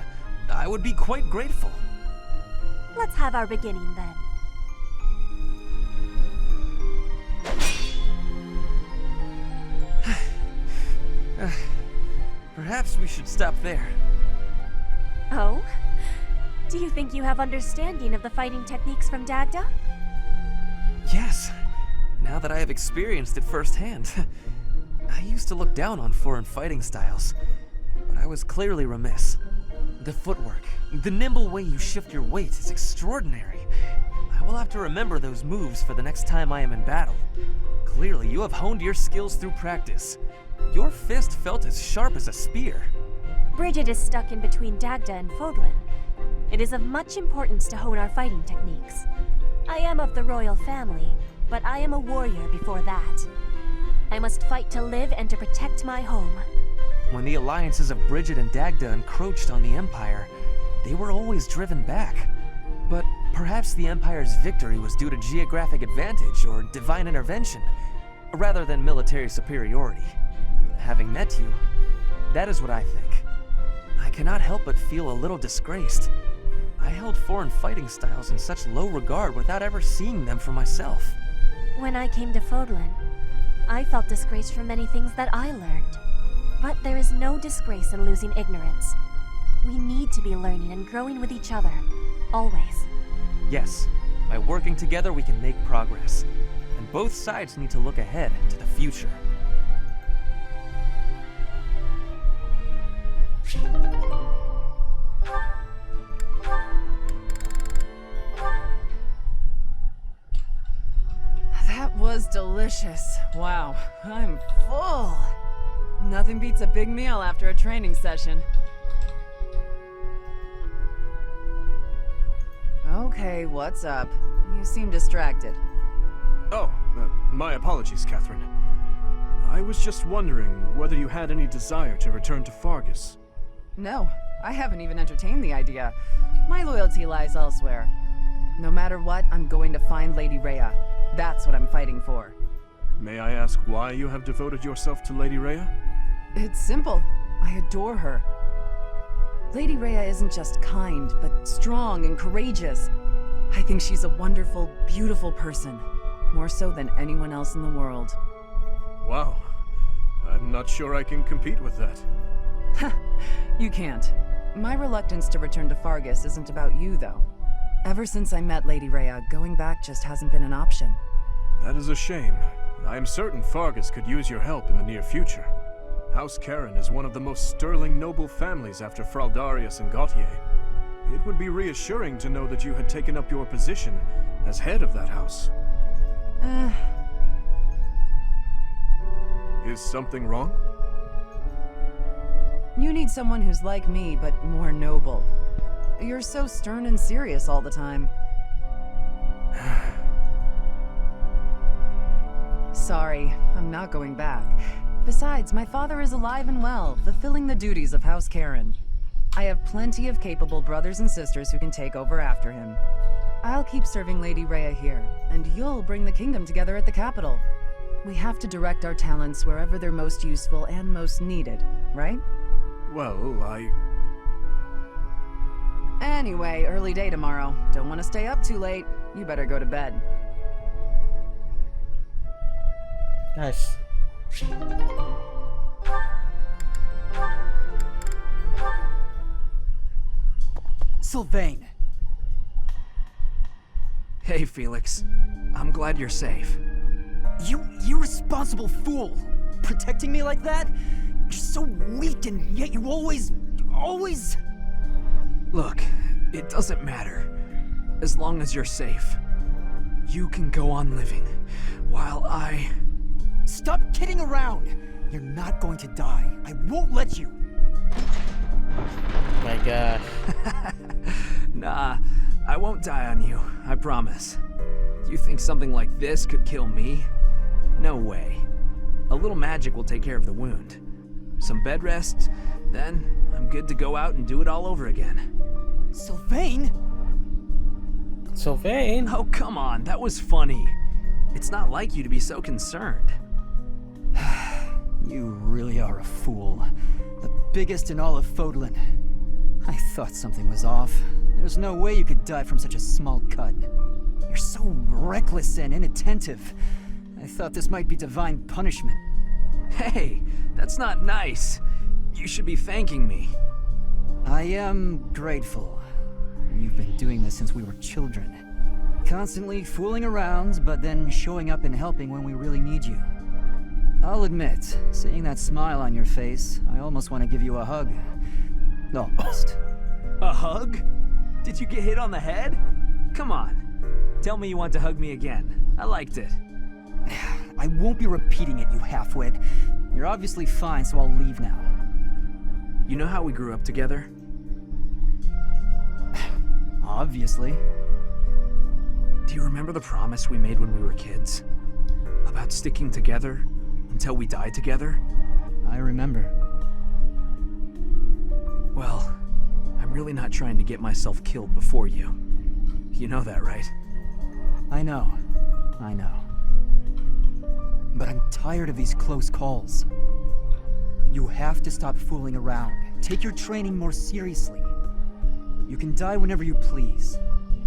I would be quite grateful.
Let's have our beginning then.
Perhaps we should stop there.
Oh? Do you think you have understanding of the fighting techniques from Dagda?
Yes. Now that I have experienced it firsthand. I used to look down on foreign fighting styles, but I was clearly remiss. The footwork, the nimble way you shift your weight is extraordinary. I will have to remember those moves for the next time I am in battle. Clearly, you have honed your skills through practice. Your fist felt as sharp as a spear.
Bridget is stuck in between Dagda and Fodlan. It is of much importance to hone our fighting techniques. I am of the royal family, but I am a warrior before that. I must fight to live and to protect my home.
When the alliances of Bridget and Dagda encroached on the Empire, they were always driven back. But perhaps the Empire's victory was due to geographic advantage or divine intervention, rather than military superiority. Having met you, that is what I think. I cannot help but feel a little disgraced. I held foreign fighting styles in such low regard without ever seeing them for myself.
When I came to Fodlan, I felt disgraced for many things that I learned. But there is no disgrace in losing ignorance. We need to be learning and growing with each other, always.
Yes, by working together we can make progress. And both sides need to look ahead to the future.
That was delicious. Wow, I'm full. Nothing beats a big meal after a training session. Okay, what's up? You seem distracted.
Oh, my apologies, Catherine. I was just wondering whether you had any desire to return to Fargus.
No, I haven't even entertained the idea. My loyalty lies elsewhere. No matter what, I'm going to find Lady Rhea. That's what I'm fighting for.
May I ask why you have devoted yourself to Lady Rhea?
It's simple. I adore her. Lady Rhea isn't just kind, but strong and courageous. I think she's a wonderful, beautiful person. More so than anyone else in the world.
Wow. I'm not sure I can compete with that.
You can't. My reluctance to return to Fargus isn't about you, though. Ever since I met Lady Rhea, going back just hasn't been an option.
That is a shame. I am certain Fargus could use your help in the near future. House Karen is one of the most sterling noble families after Fraldarius and Gautier. It would be reassuring to know that you had taken up your position as head of that house. Is something wrong?
You need someone who's like me, but more noble. You're so stern and serious all the time. Sorry, I'm not going back. Besides, my father is alive and well, fulfilling the duties of House Karen. I have plenty of capable brothers and sisters who can take over after him. I'll keep serving Lady Rhea here, and you'll bring the kingdom together at the capital. We have to direct our talents wherever they're most useful and most needed, right?
Well,
Anyway, early day tomorrow. Don't want to stay up too late. You better go to bed.
Nice.
Sylvain!
Hey, Felix. I'm glad you're safe.
You irresponsible fool! Protecting me like that? You're so weak and yet you always...
Look, it doesn't matter. As long as you're safe. You can go on living, while I...
Stop kidding around! You're not going to die. I won't let you!
My gosh.
Nah, I won't die on you, I promise. You think something like this could kill me? No way. A little magic will take care of the wound. Some bed rest, then I'm good to go out and do it all over again.
Sylvain?
Sylvain?
Oh, come on, that was funny. It's not like you to be so concerned.
You really are a fool. The biggest in all of Fodlan. I thought something was off. There's no way you could die from such a small cut. You're so reckless and inattentive. I thought this might be divine punishment.
Hey, that's not nice. You should be thanking me.
I am grateful. You've been doing this since we were children. Constantly fooling around, but then showing up and helping when we really need you. I'll admit, seeing that smile on your face, I almost want to give you a hug. Almost.
A hug? Did you get hit on the head? Come on. Tell me you want to hug me again. I liked it.
I won't be repeating it, you halfwit. You're obviously fine, so I'll leave now.
You know how we grew up together?
Obviously.
Do you remember the promise we made when we were kids? About sticking together until we die together?
I remember.
Well, I'm really not trying to get myself killed before you. You know that, right?
I know. But I'm tired of these close calls. You have to stop fooling around. Take your training more seriously. You can die whenever you please,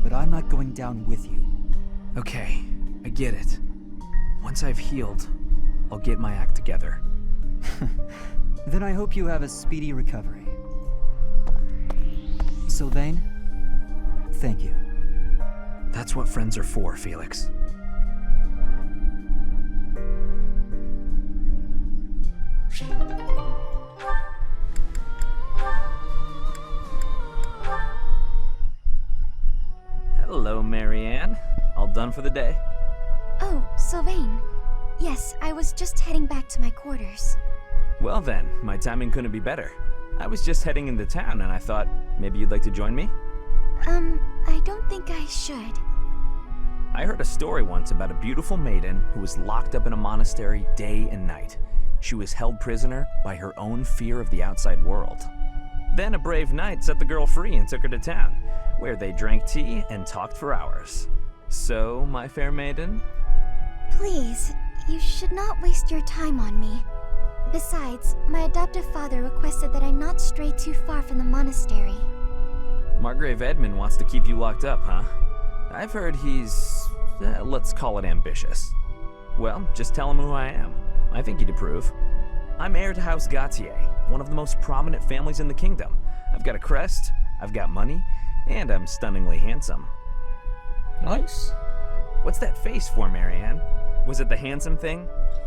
but I'm not going down with you.
Okay, I get it. Once I've healed, I'll get my act together.
Then I hope you have a speedy recovery. Sylvain, thank you.
That's what friends are for, Felix. Hello, Marianne. All done for the day?
Oh, Sylvain. Yes, I was just heading back to my quarters.
Well then, my timing couldn't be better. I was just heading into town and I thought maybe you'd like to join me?
I don't think I should.
I heard a story once about a beautiful maiden who was locked up in a monastery day and night. She was held prisoner by her own fear of the outside world. Then a brave knight set the girl free and took her to town, where they drank tea and talked for hours. So, my fair maiden?
Please, you should not waste your time on me. Besides, my adoptive father requested that I not stray too far from the monastery.
Margrave Edmund wants to keep you locked up, huh? I've heard he's, let's call it ambitious. Well, just tell him who I am. I think he'd approve. I'm heir to House Gautier, one of the most prominent families in the kingdom. I've got a crest, I've got money, and I'm stunningly handsome.
Nice.
What's that face for, Marianne? Was it the handsome thing?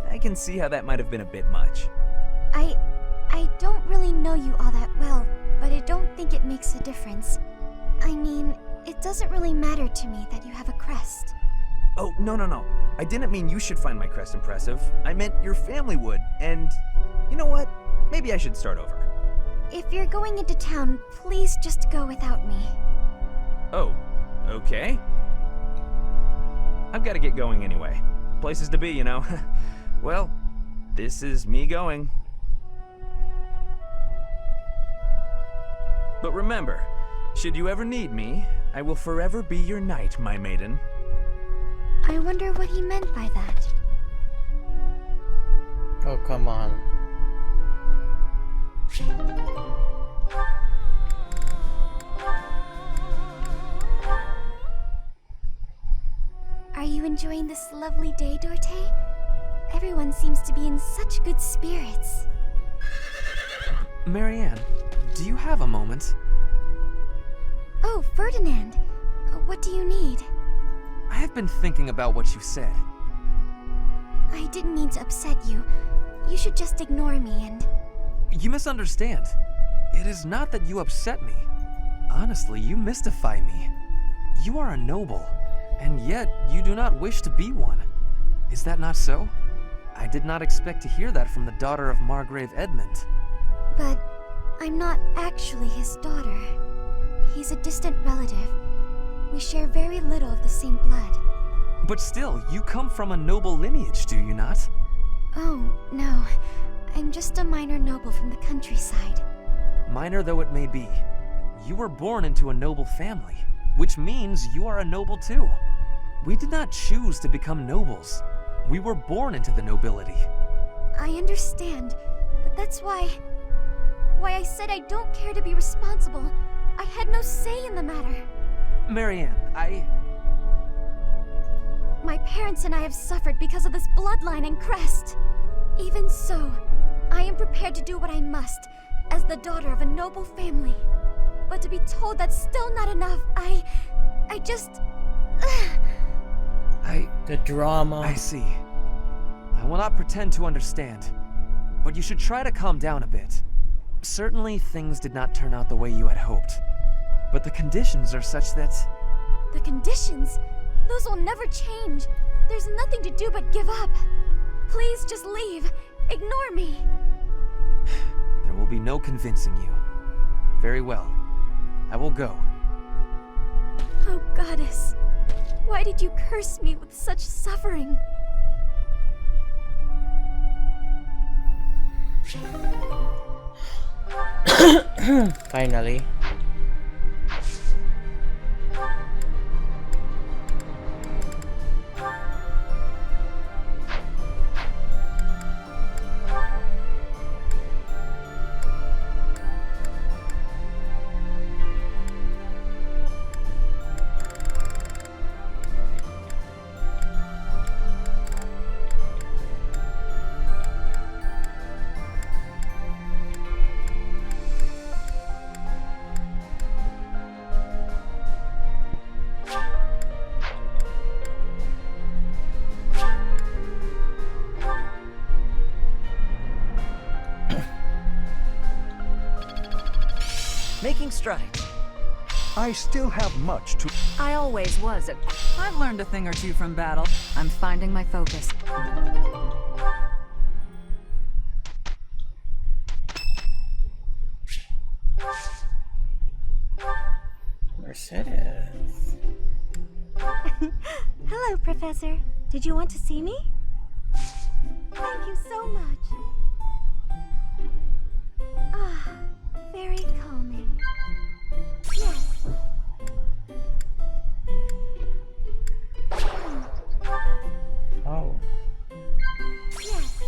I can see how that might have been a bit much.
I don't really know you all that well, but I don't think it makes a difference. I mean, it doesn't really matter to me that you have a crest.
Oh, no. I didn't mean you should find my crest impressive. I meant your family would, and you know what? Maybe I should start over.
If you're going into town, please just go without me.
Oh, okay. I've got to get going anyway. Places to be, you know. Well, this is me going. But remember, should you ever need me, I will forever be your knight, my maiden.
I wonder what he meant by that.
Oh, come on.
Are you enjoying this lovely day, Dorte? Everyone seems to be in such good spirits.
Marianne, do you have a moment?
Oh, Ferdinand. What do you need?
I have been thinking about what you said.
I didn't mean to upset you. You should just ignore me and...
You misunderstand. It is not that you upset me. Honestly, you mystify me. You are a noble, and yet you do not wish to be one. Is that not so? I did not expect to hear that from the daughter of Margrave Edmund.
But I'm not actually his daughter. He's a distant relative. We share very little of the same blood.
But still, you come from a noble lineage, do you not?
Oh, no. I'm just a minor noble from the countryside.
Minor though it may be, you were born into a noble family, which means you are a noble too. We did not choose to become nobles. We were born into the nobility.
I understand, but that's why I said I don't care to be responsible. I had no say in the matter.
Marianne,
My parents and I have suffered because of this bloodline and crest. Even so, I am prepared to do what I must, as the daughter of a noble family. But to be told that's still not enough, I just...
The drama.
I see. I will not pretend to understand, but you should try to calm down a bit. Certainly, things did not turn out the way you had hoped, but the conditions are such that...
The conditions? Those will never change. There's nothing to do but give up. Please just leave. Ignore me.
There will be no convincing you. Very well. I will go.
Oh, Goddess. Why did you curse me with such suffering?
Finally.
Making strides.
I still have much to...
I always was I've learned a thing or two from battle. I'm finding my focus.
Mercedes.
Hello, Professor. Did you want to see me? Thank you so much. Ah, very calming. Yes.
Oh.
Yes.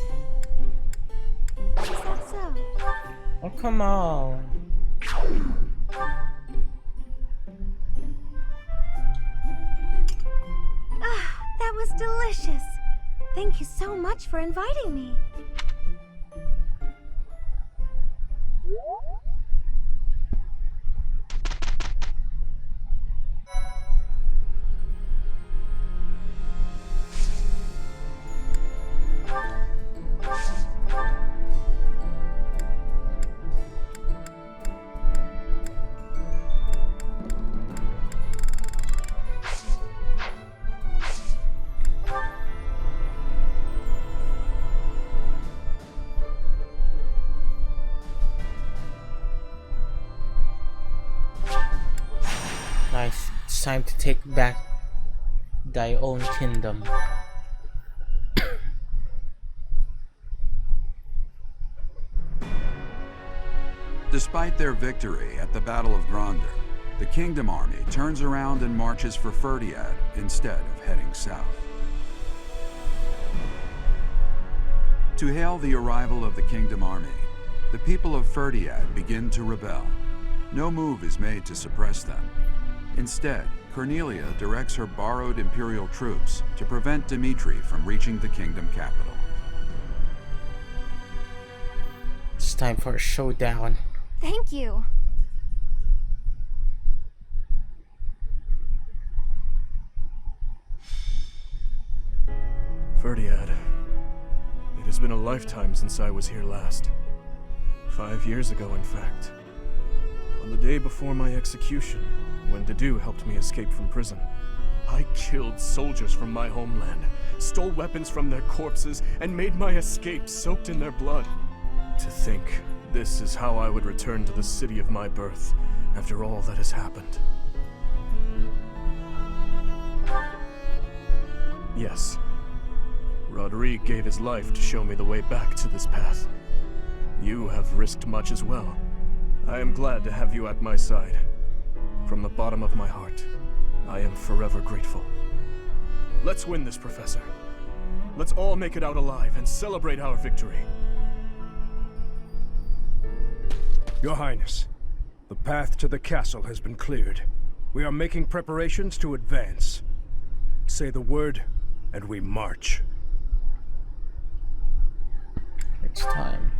Is that so?
Oh, come on.
Ah, that was delicious. Thank you so much for inviting me.
Nice. It's time to take back thy own kingdom.
Despite their victory at the Battle of Gronder, the Kingdom Army turns around and marches for Ferdiad instead of heading south. To hail the arrival of the Kingdom Army, the people of Ferdiad begin to rebel. No move is made to suppress them. Instead, Cornelia directs her borrowed Imperial troops to prevent Dimitri from reaching the kingdom capital.
It's time for a showdown.
Thank you.
Ferdiad. It has been a lifetime since I was here last. 5 years ago, in fact. On the day before my execution, when Dedu helped me escape from prison, I killed soldiers from my homeland, stole weapons from their corpses, and made my escape soaked in their blood. To think this is how I would return to the city of my birth after all that has happened. Yes, Rodrigue gave his life to show me the way back to this path. You have risked much as well. I am glad to have you at my side. From the bottom of my heart, I am forever grateful. Let's win this, Professor. Let's all make it out alive and celebrate our victory.
Your Highness, the path to the castle has been cleared. We are making preparations to advance. Say the word, and we march.
It's time.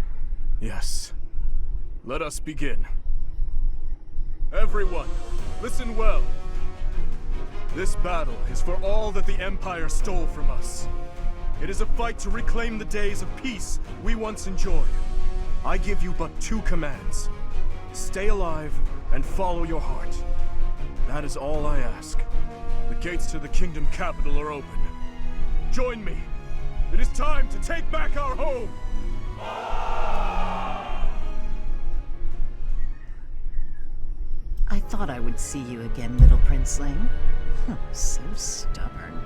Yes. Let us begin. Everyone, listen well. This battle is for all that the Empire stole from us. It is a fight to reclaim the days of peace we once enjoyed. I give you but two commands. Stay alive and follow your heart. That is all I ask. The gates to the kingdom capital are open. Join me. It is time to take back our home!
I thought I would see you again, little princeling. So stubborn.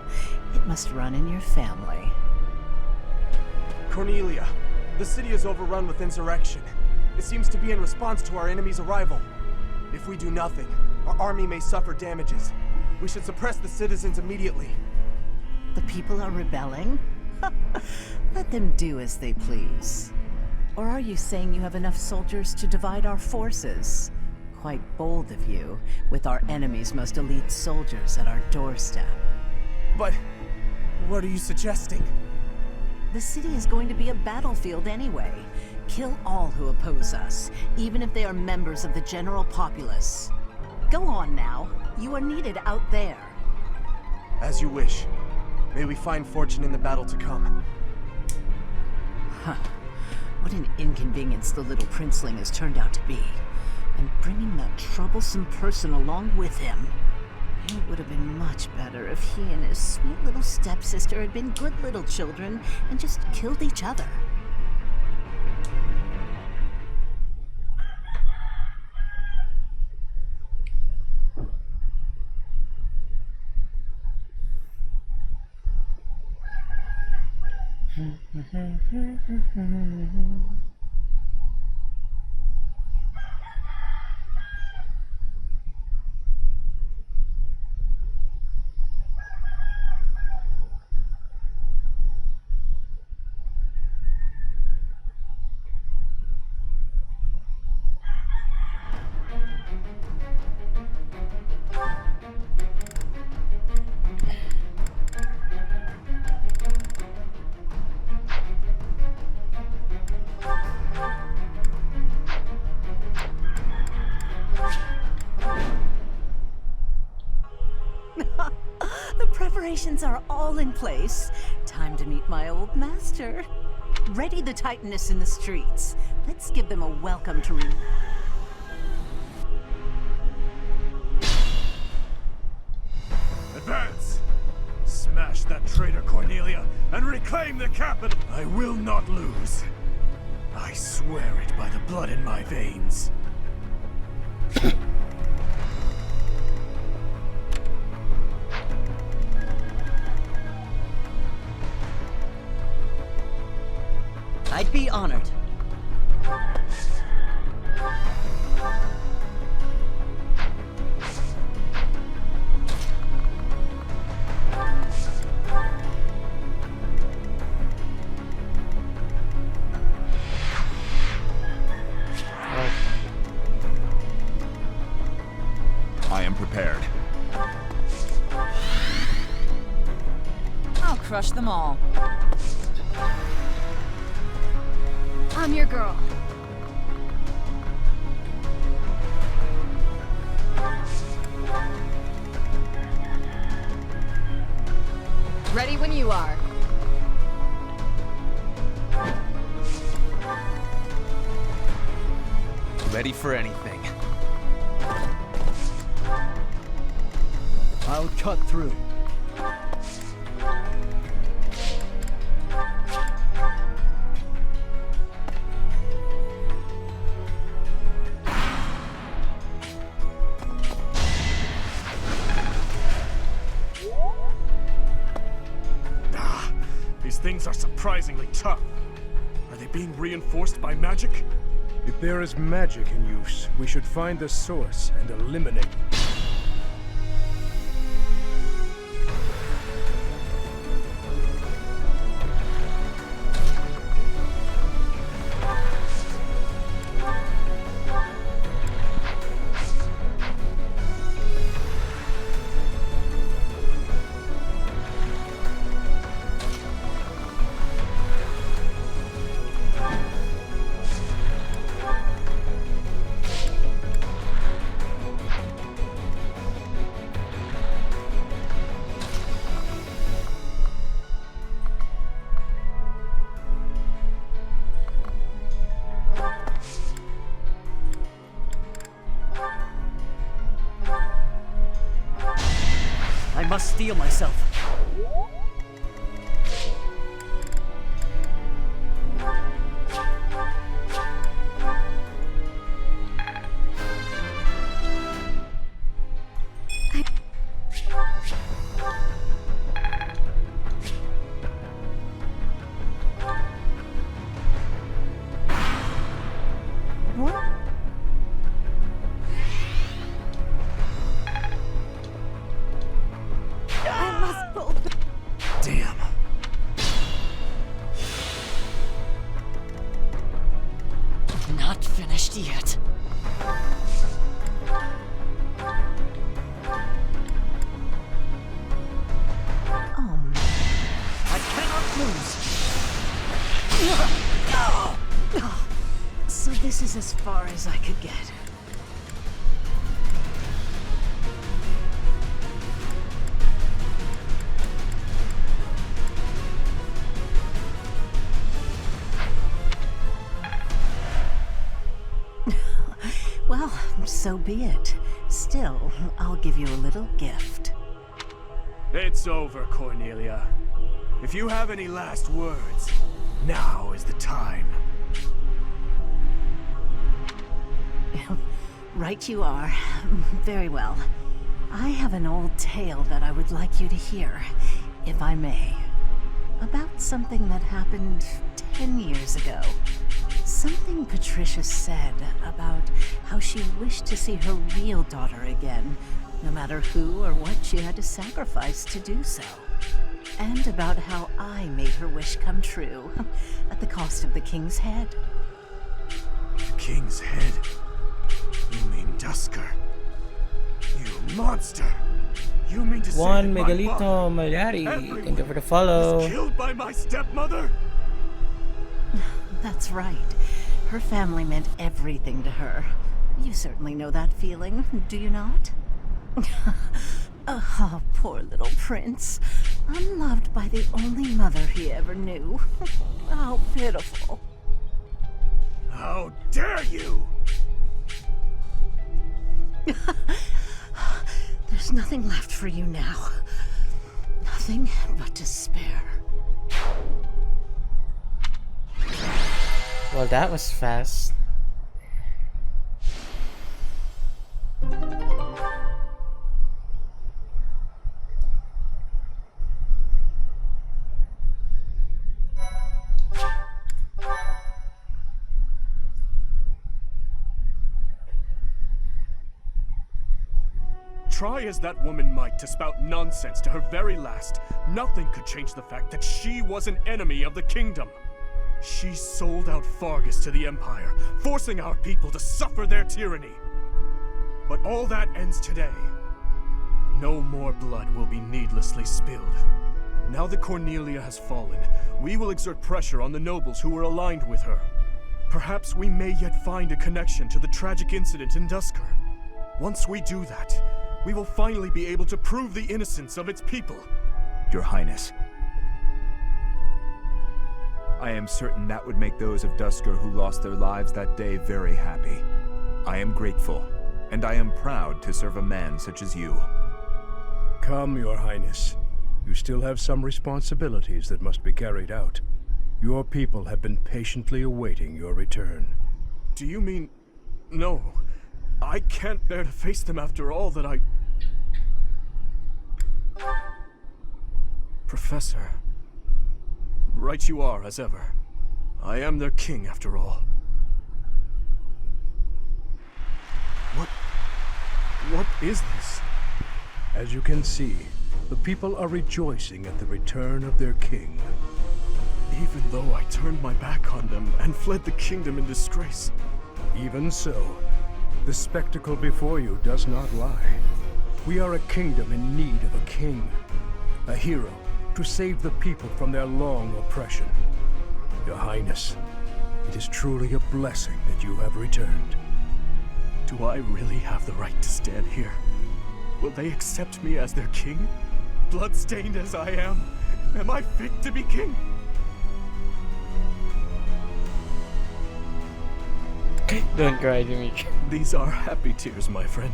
It must run in your family.
Cornelia, the city is overrun with insurrection. It seems to be in response to our enemy's arrival. If we do nothing, our army may suffer damages. We should suppress the citizens immediately.
The people are rebelling? Let them do as they please. Or are you saying you have enough soldiers to divide our forces? Quite bold of you, with our enemy's most elite soldiers at our doorstep.
But what are you suggesting?
The city is going to be a battlefield anyway. Kill all who oppose us, even if they are members of the general populace. Go on now. You are needed out there.
As you wish. May we find fortune in the battle to come.
Huh. What an inconvenience the little princeling has turned out to be. And bringing that troublesome person along with him. It would have been much better if he and his sweet little stepsister had been good little children and just killed each other. The preparations are all in place. Time to meet my old master. Ready the Titaness in the streets. Let's give them a welcome to
Advance! Smash that traitor Cornelia and reclaim the capital! I will not lose. I swear it by the blood in my veins.
I'd be honored.
I am prepared.
I'll crush them all.
I'm your girl. Ready when you are.
Ready for anything.
I'll cut through.
These things are surprisingly tough. Are they being reinforced by magic?
If there is magic in use, we should find the source and eliminate it.
must steel myself.
Damn.
Not finished yet. Oh,
I cannot lose.
So this is as far as I could get. Well, so be it. Still, I'll give you a little gift.
It's over, Cornelia. If you have any last words, now is the time.
Right you are. Very well. I have an old tale that I would like you to hear, if I may. About something that happened 10 years ago. Something Patricia said about how she wished to see her real daughter again, no matter who or what she had to sacrifice to do so. And about how I made her wish come true, at the cost of the king's head.
The king's head? You mean Dusker? You monster! You mean to say
Juan
that my
Miguelito
mother,
Malyari,
everyone,
thank you for the follow.
was killed by my stepmother?
That's right. Her family meant everything to her. You certainly know that feeling, do you not? Oh, poor little prince. Unloved by the only mother he ever knew. How pitiful.
How dare you!
There's nothing left for you now. Nothing but despair.
Well, that was fast.
Try as that woman might to spout nonsense to her very last, nothing could change the fact that she was an enemy of the kingdom. She sold out Fargus to the Empire, forcing our people to suffer their tyranny. But all that ends today. No more blood will be needlessly spilled. Now that Cornelia has fallen, we will exert pressure on the nobles who were aligned with her. Perhaps we may yet find a connection to the tragic incident in Dusker. Once we do that, we will finally be able to prove the innocence of its people.
Your Highness. I am certain that would make those of Dusker who lost their lives that day very happy. I am grateful, and I am proud to serve a man such as you.
Come, Your Highness. You still have some responsibilities that must be carried out. Your people have been patiently awaiting your return.
Do you mean... No. I can't bear to face them after all that I... Professor. Right you are, as ever. I am their king, after all. What is this?
As you can see, the people are rejoicing at the return of their king.
Even though I turned my back on them and fled the kingdom in disgrace.
Even so, the spectacle before you does not lie. We are a kingdom in need of a king. A hero to save the people from their long oppression. Your Highness, it is truly a blessing that you have returned.
Do I really have the right to stand here? Will they accept me as their king? Bloodstained as I am I fit to be king?
Don't cry, Jimmy.
These are happy tears, my friend.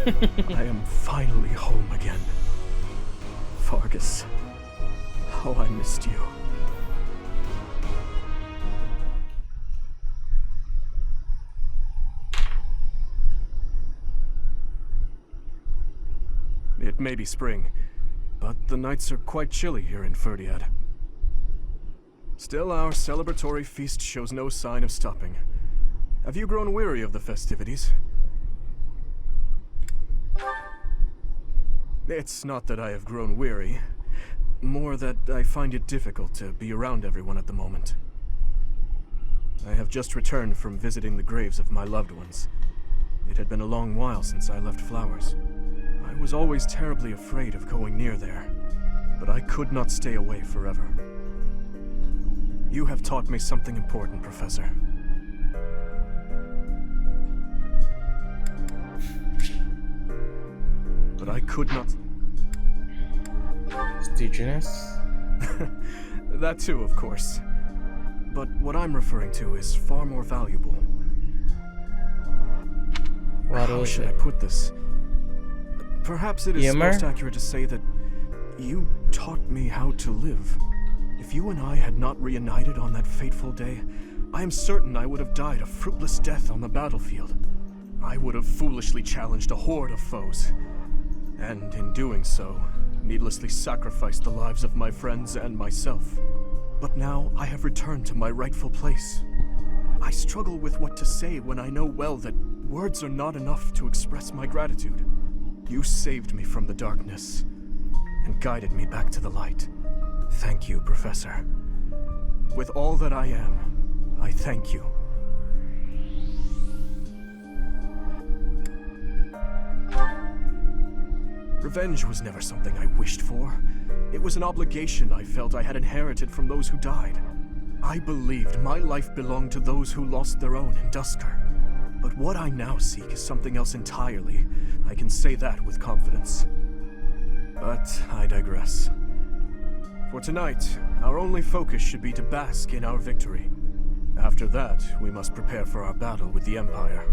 I am finally home again. Fargus. How I missed you. It may be spring, but the nights are quite chilly here in Ferdiad. Still, our celebratory feast shows no sign of stopping. Have you grown weary of the festivities? It's not that I have grown weary, more that I find it difficult to be around everyone at the moment. I have just returned from visiting the graves of my loved ones. It had been a long while since I left Flowers. I was always terribly afraid of going near there, but I could not stay away forever. You have taught me something important, Professor. But I could not...
Stooginess?
That too, of course. But what I'm referring to is far more valuable. How should I put this? Perhaps it is most accurate to say that you taught me how to live. If you and I had not reunited on that fateful day, I am certain I would have died a fruitless death on the battlefield. I would have foolishly challenged a horde of foes. And in doing so, needlessly sacrificed the lives of my friends and myself. But now I have returned to my rightful place. I struggle with what to say when I know well that words are not enough to express my gratitude. You saved me from the darkness and guided me back to the light. Thank you, Professor. With all that I am, I thank you. Revenge was never something I wished for. It was an obligation I felt I had inherited from those who died. I believed my life belonged to those who lost their own in Duscur. But what I now seek is something else entirely. I can say that with confidence. But I digress. For tonight, our only focus should be to bask in our victory. After that, we must prepare for our battle with the Empire.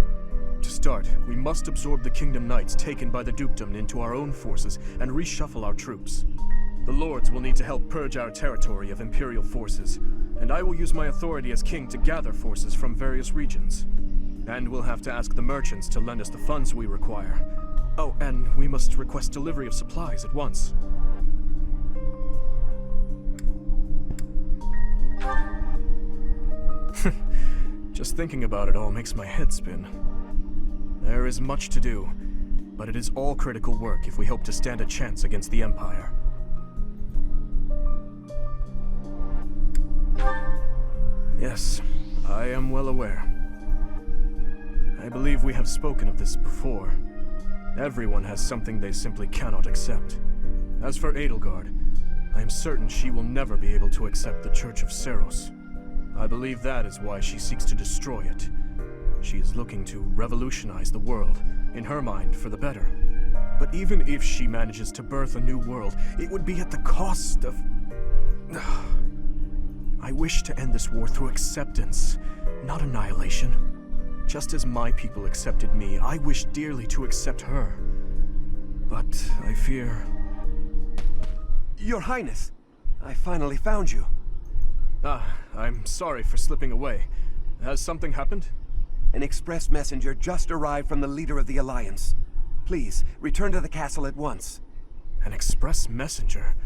To start, we must absorb the Kingdom Knights taken by the Dukedom into our own forces and reshuffle our troops. The Lords will need to help purge our territory of Imperial forces, and I will use my authority as King to gather forces from various regions. And we'll have to ask the merchants to lend us the funds we require. Oh, and we must request delivery of supplies at once. Just thinking about it all makes my head spin. There is much to do, but it is all critical work if we hope to stand a chance against the Empire. Yes, I am well aware. I believe we have spoken of this before. Everyone has something they simply cannot accept. As for Edelgard, I am certain she will never be able to accept the Church of Seros. I believe that is why she seeks to destroy it. She is looking to revolutionize the world, in her mind, for the better. But even if she manages to birth a new world, it would be at the cost of... I wish to end this war through acceptance, not annihilation. Just as my people accepted me, I wish dearly to accept her. But I fear...
Your Highness, I finally found you.
I'm sorry for slipping away. Has something happened?
An express messenger just arrived from the leader of the Alliance. Please, return to the castle at once.
An express messenger?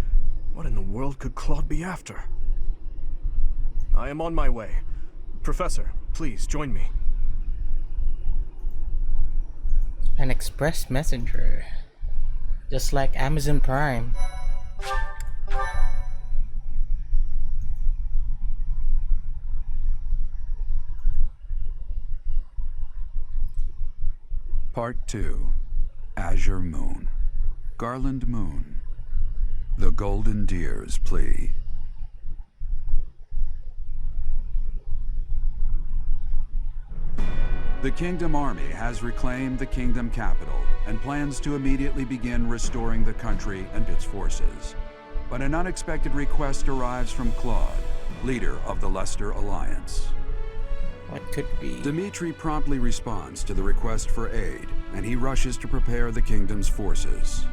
What in the world could Claude be after? I am on my way. Professor, please join me.
An express messenger. Just like Amazon Prime.
Part 2. Azure Moon. Garland Moon. The Golden Deer's Plea. The Kingdom Army has reclaimed the Kingdom capital and plans to immediately begin restoring the country and its forces. But an unexpected request arrives from Claude, leader of the Leicester Alliance.
What could be?
Dimitri promptly responds to the request for aid, and he rushes to prepare the Kingdom's forces.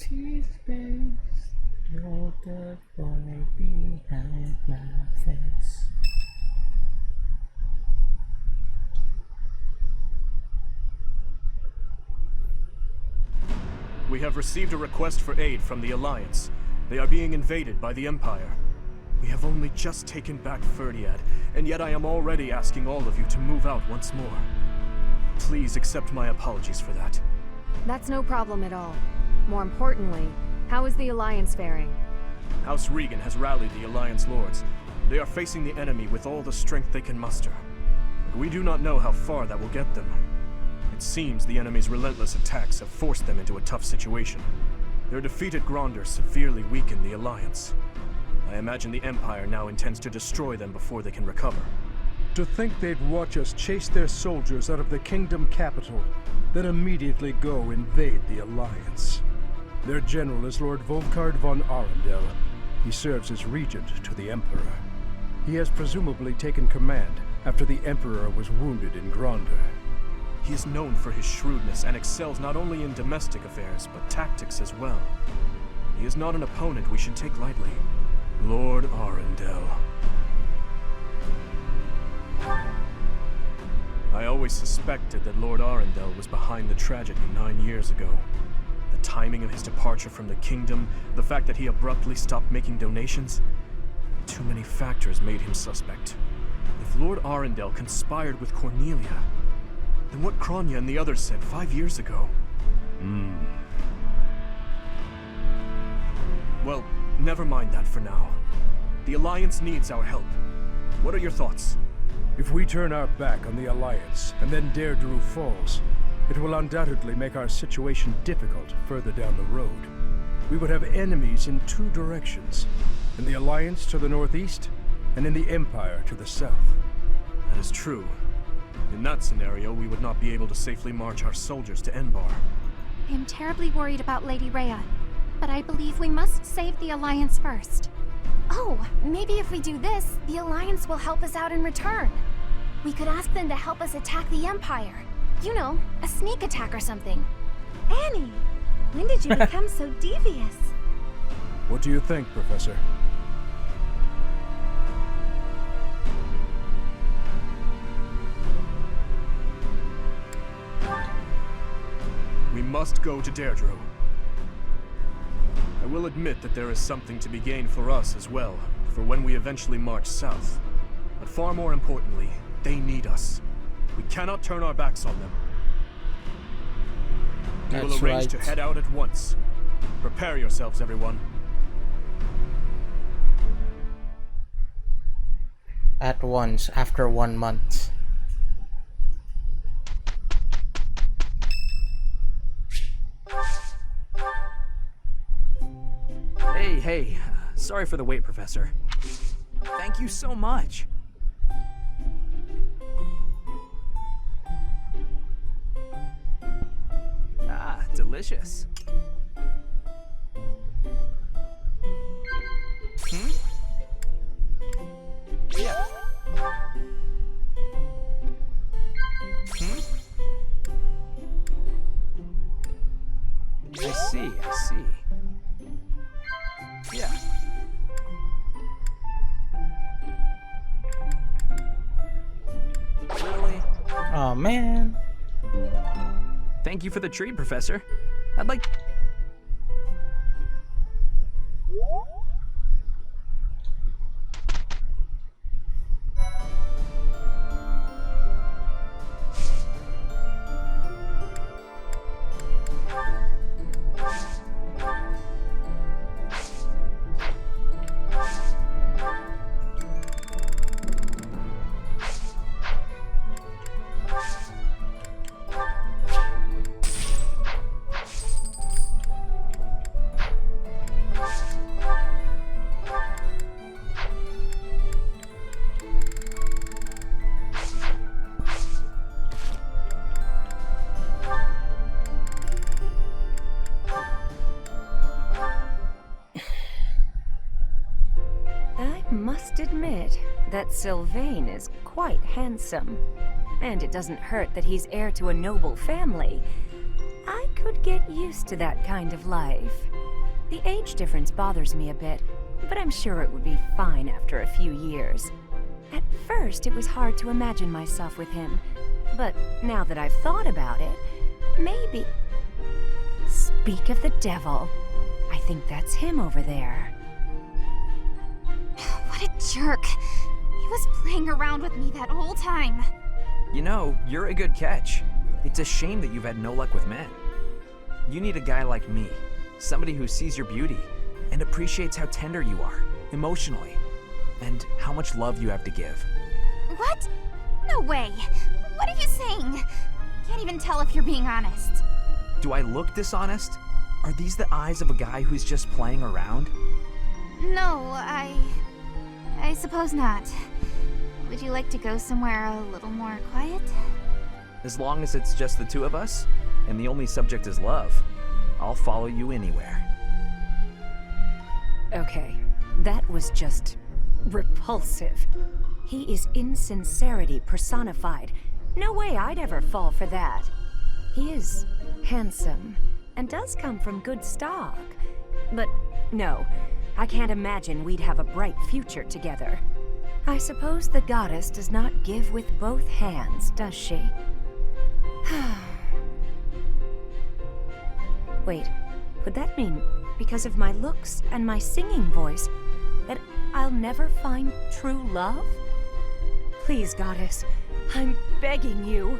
to space. You're the boy behind my face.
We have received a request for aid from the Alliance. They are being invaded by the Empire. We have only just taken back Ferdiad, and yet I am already asking all of you to move out once more. Please accept my apologies for that.
That's no problem at all. More importantly, how is the Alliance faring?
House Regan has rallied the Alliance Lords. They are facing the enemy with all the strength they can muster. But we do not know how far that will get them. It seems the enemy's relentless attacks have forced them into a tough situation. Their defeat at Gronder severely weakened the Alliance. I imagine the Empire now intends to destroy them before they can recover.
To think they'd watch us chase their soldiers out of the kingdom capital, then immediately go invade the Alliance. Their general is Lord Volkard von Arundel. He serves as regent to the Emperor. He has presumably taken command after the Emperor was wounded in Gronder.
He is known for his shrewdness and excels not only in domestic affairs, but tactics as well. He is not an opponent we should take lightly. Lord Arundel. I always suspected that Lord Arundel was behind the tragedy 9 years ago. The timing of his departure from the kingdom, the fact that he abruptly stopped making donations. Too many factors made him suspect. If Lord Arundel conspired with Cornelia, then what Kronya and the others said 5 years ago? Well, never mind that for now. The Alliance needs our help. What are your thoughts?
If we turn our back on the Alliance, and then Deirdre falls, it will undoubtedly make our situation difficult further down the road. We would have enemies in two directions, in the Alliance to the northeast, and in the Empire to the south.
That is true. In that scenario, we would not be able to safely march our soldiers to Enbar.
I am terribly worried about Lady Rhea, but I believe we must save the Alliance first. Oh, maybe if we do this, the Alliance will help us out in return. We could ask them to help us attack the Empire. You know, a sneak attack or something.
Annie, when did you become so devious?
What do you think, Professor?
We must go to Deirdre. I will admit that there is something to be gained for us as well, for when we eventually march south. But far more importantly, they need us. We cannot turn our backs on them. We will arrange to head out at once. Prepare yourselves, everyone.
At once, after 1 month.
Hey, sorry for the wait, Professor. Thank you so much. Ah, delicious. Yeah. I see. Yeah. Really?
Oh man.
Thank you for the treat, Professor. I'd like...
Must admit that Sylvain is quite handsome. And it doesn't hurt that he's heir to a noble family. I could get used to that kind of life. The age difference bothers me a bit, but I'm sure it would be fine after a few years. At first, it was hard to imagine myself with him, but now that I've thought about it, maybe... Speak of the devil. I think that's him over there.
What a jerk. He was playing around with me that whole time.
You know, you're a good catch. It's a shame that you've had no luck with men. You need a guy like me, somebody who sees your beauty and appreciates how tender you are, emotionally, and how much love you have to give.
What? No way. What are you saying? Can't even tell if you're being honest.
Do I look dishonest? Are these the eyes of a guy who's just playing around?
No, I suppose not. Would you like to go somewhere a little more quiet?
As long as it's just the two of us, and the only subject is love, I'll follow you anywhere.
Okay, that was just repulsive. He is insincerity personified. No way I'd ever fall for that. He is handsome and does come from good stock. But no, I can't imagine we'd have a bright future together. I suppose the goddess does not give with both hands, does she? Wait, could that mean because of my looks and my singing voice that I'll never find true love? Please, goddess, I'm begging you.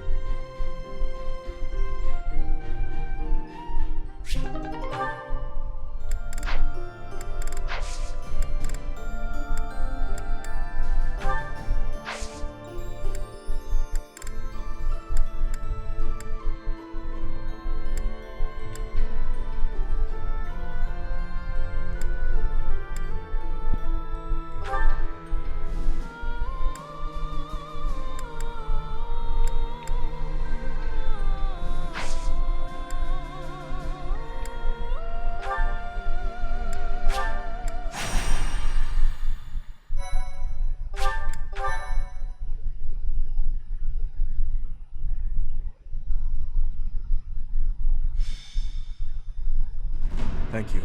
Thank you.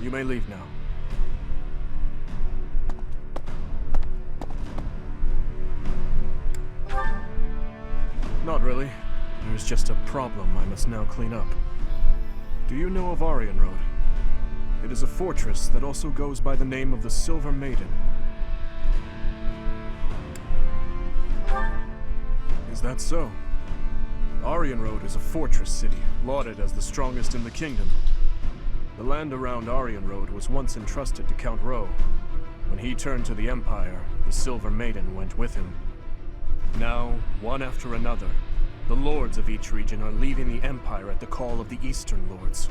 You may leave now. Not really. There's just a problem I must now clean up. Do you know of Aryan Road? It is a fortress that also goes by the name of the Silver Maiden. Is that so? Aryan Road is a fortress city, lauded as the strongest in the kingdom. The land around Aryan Road was once entrusted to Count Rowe. When he turned to the Empire, the Silver Maiden went with him. Now, one after another, the lords of each region are leaving the Empire at the call of the Eastern Lords.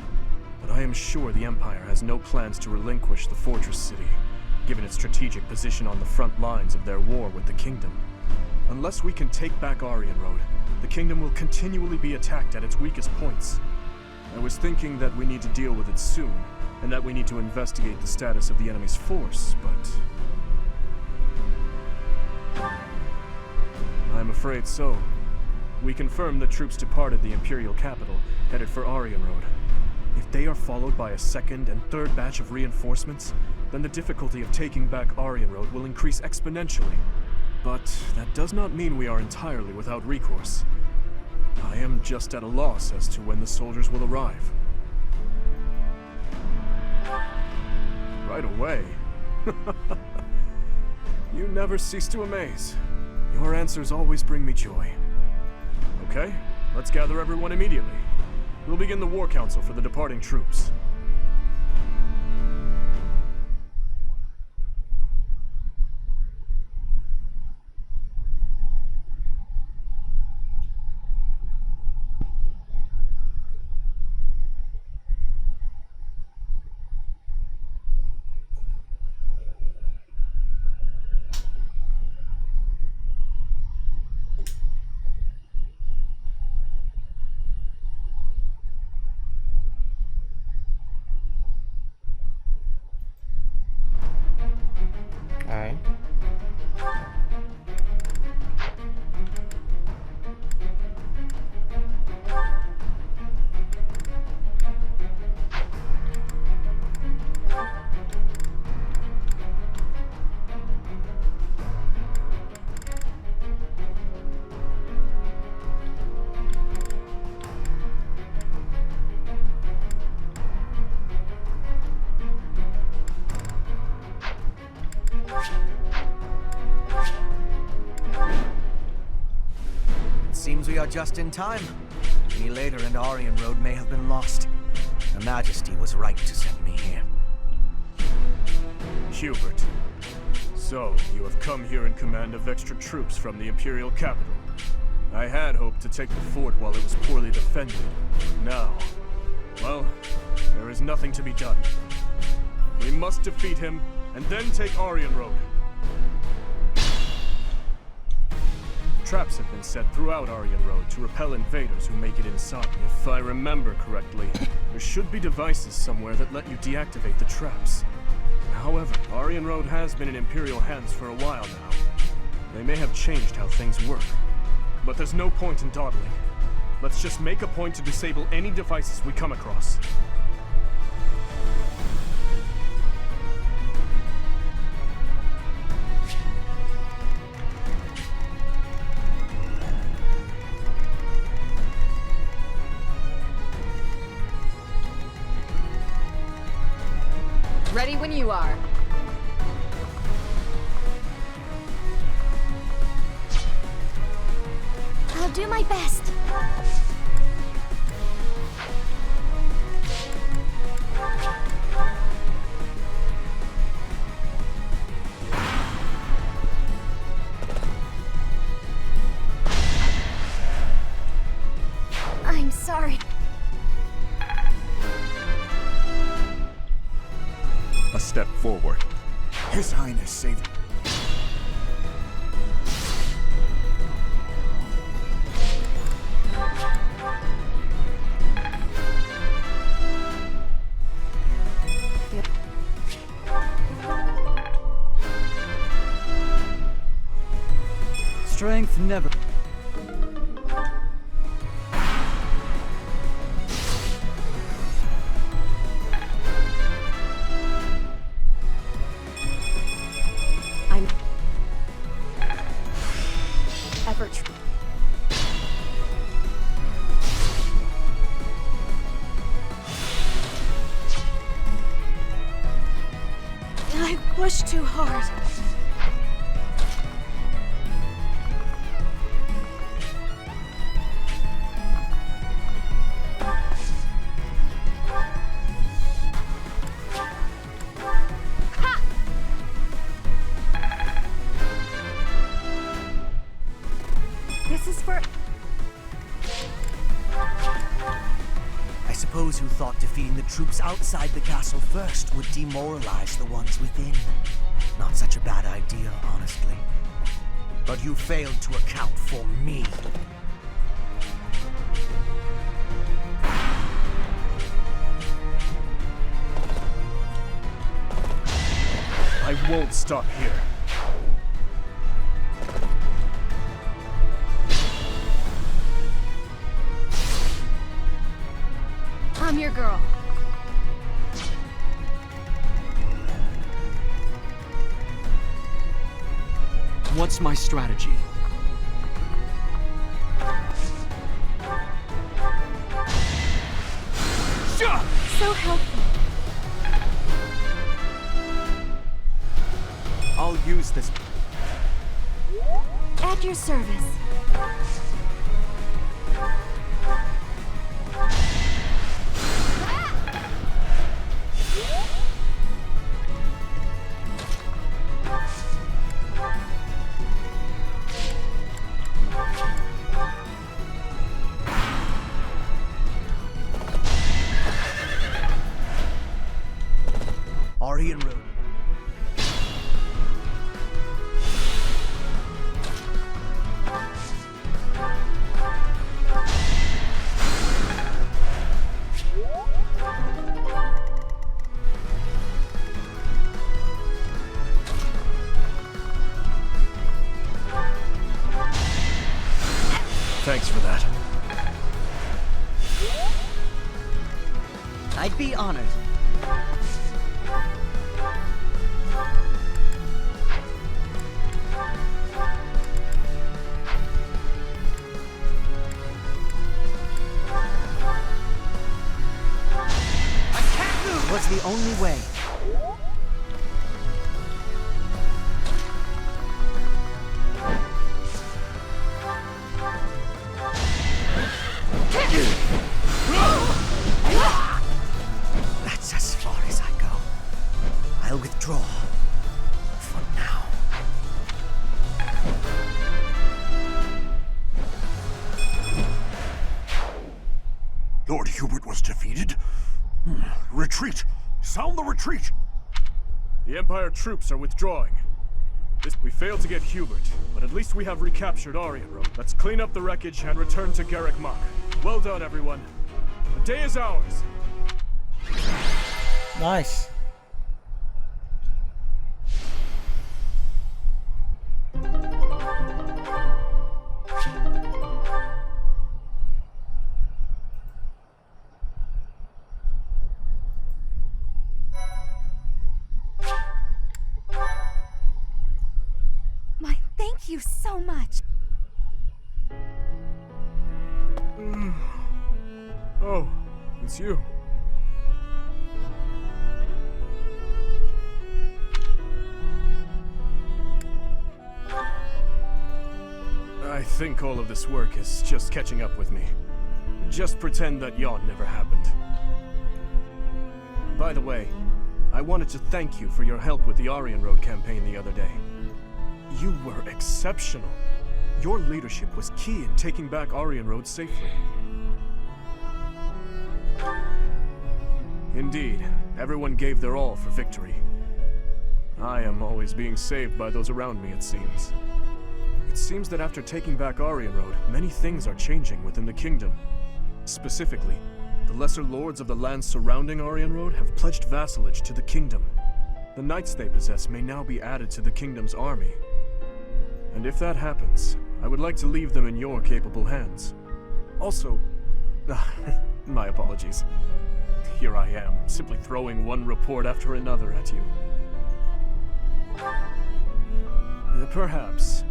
But I am sure the Empire has no plans to relinquish the fortress city, given its strategic position on the front lines of their war with the Kingdom. Unless we can take back Aryan Road, the Kingdom will continually be attacked at its weakest points. I was thinking that we need to deal with it soon, and that we need to investigate the status of the enemy's force, but... I'm afraid so. We confirmed the troops departed the Imperial capital, headed for Aryan Road. If they are followed by a second and third batch of reinforcements, then the difficulty of taking back Aryan Road will increase exponentially. But that does not mean we are entirely without recourse. I am just at a loss as to when the soldiers will arrive. Right away? You never cease to amaze. Your answers always bring me joy. Okay, let's gather everyone immediately. We'll begin the war council for the departing troops.
just in time. Any later and Aryan Road may have been lost. Her Majesty was right to send me here.
Hubert. So, you have come here in command of extra troops from the Imperial capital. I had hoped to take the fort while it was poorly defended, but now... well, there is nothing to be done. We must defeat him, and then take Aryan Road. Traps have been set throughout Aryan Road to repel invaders who make it inside. If I remember correctly, there should be devices somewhere that let you deactivate the traps. However, Aryan Road has been in Imperial hands for a while now. They may have changed how things work. But there's no point in dawdling. Let's just make a point to disable any devices we come across.
Ready when you are.
I'll do my best. I'm sorry.
A step forward.
His Highness saved...
Strength never...
I pushed too hard.
This is for...
I suppose you thought defeating the troops outside the castle first would demoralize the ones within. Not such a bad idea, honestly. But you failed to account for me.
I won't stop here.
I'm your girl.
What's my strategy?
So helpful.
I'll use this.
At your service.
Aryan Road.
Thanks for that.
I'd be honored.
Was the only way. That's as far as I go. I'll withdraw. For now.
Lord Hubert was defeated? Retreat! Sound the retreat!
The Empire troops are withdrawing. We failed to get Hubert, but at least we have recaptured Aryan Road. Let's clean up the wreckage and return to Garrick Mach. Well done, everyone. The day is ours.
Nice.
Thank you so much.
Oh, it's you. I think all of this work is just catching up with me. Just pretend that yawn never happened. By the way, I wanted to thank you for your help with the Aryan Road campaign the other day. You were exceptional. Your leadership was key in taking back Aryan Road safely. Indeed, everyone gave their all for victory. I am always being saved by those around me, it seems. It seems that after taking back Aryan Road, many things are changing within the kingdom. Specifically, the lesser lords of the lands surrounding Aryan Road have pledged vassalage to the kingdom. The knights they possess may now be added to the kingdom's army. And if that happens, I would like to leave them in your capable hands. Also, my apologies. Here I am, simply throwing one report after another at you. Perhaps.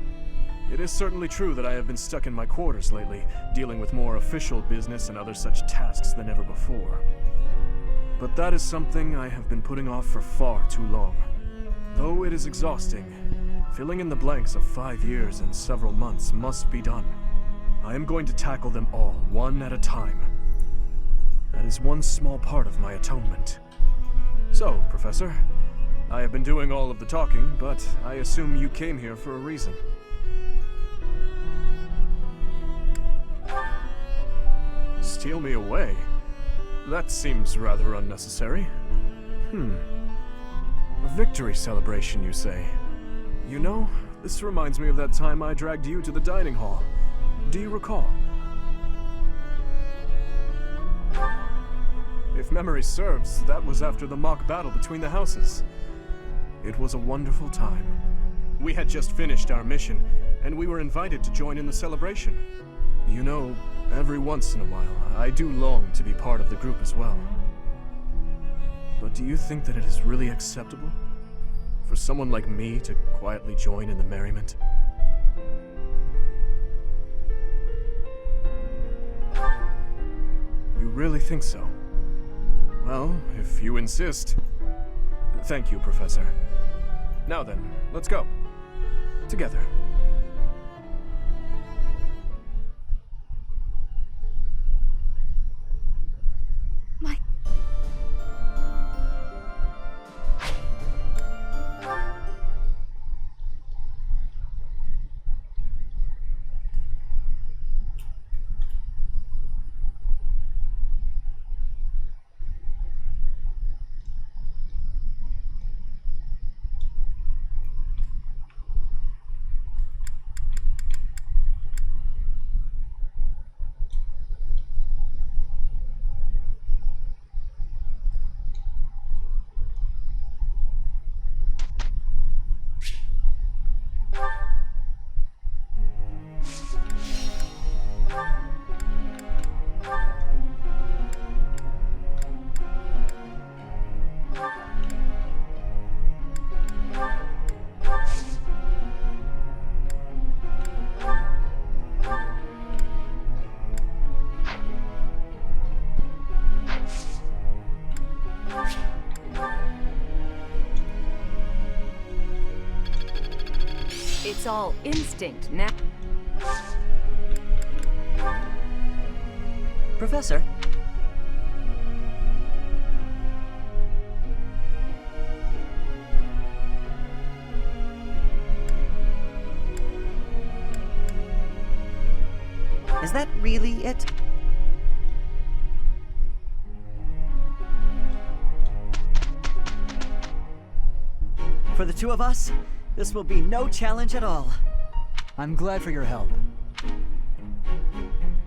It is certainly true that I have been stuck in my quarters lately, dealing with more official business and other such tasks than ever before. But that is something I have been putting off for far too long. Though it is exhausting, filling in the blanks of 5 years and several months must be done. I am going to tackle them all, one at a time. That is one small part of my atonement. So, Professor, I have been doing all of the talking, but I assume you came here for a reason. Steal me away? That seems rather unnecessary. A victory celebration, you say? You know, this reminds me of that time I dragged you to the dining hall. Do you recall? If memory serves, that was after the mock battle between the houses. It was a wonderful time. We had just finished our mission, and we were invited to join in the celebration. You know, every once in a while, I do long to be part of the group as well. But do you think that it is really acceptable for someone like me to quietly join in the merriment? You really think so? Well, if you insist. Thank you, Professor. Now then, let's go. Together.
It's all instinct now.
Professor?
Is that really it?
For the two of us, this will be no challenge at all. I'm glad for your help.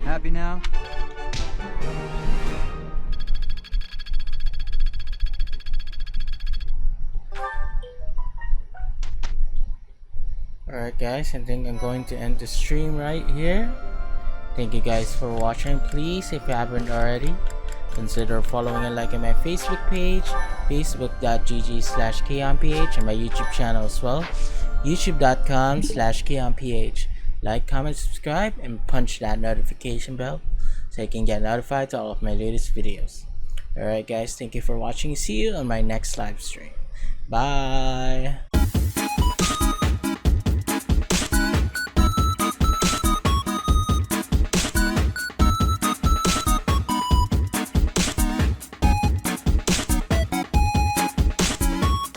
Happy now?
Alright guys, I think I'm going to end the stream right here. Thank you guys for watching. Please, if you haven't already, consider following and liking my Facebook page, facebook.gg/KeonPH, and my YouTube channel as well, youtube.com/KeonPH. Like, comment, subscribe, and punch that notification bell so you can get notified to all of my latest videos. Alright guys, thank you for watching. See you on my next live stream. Bye!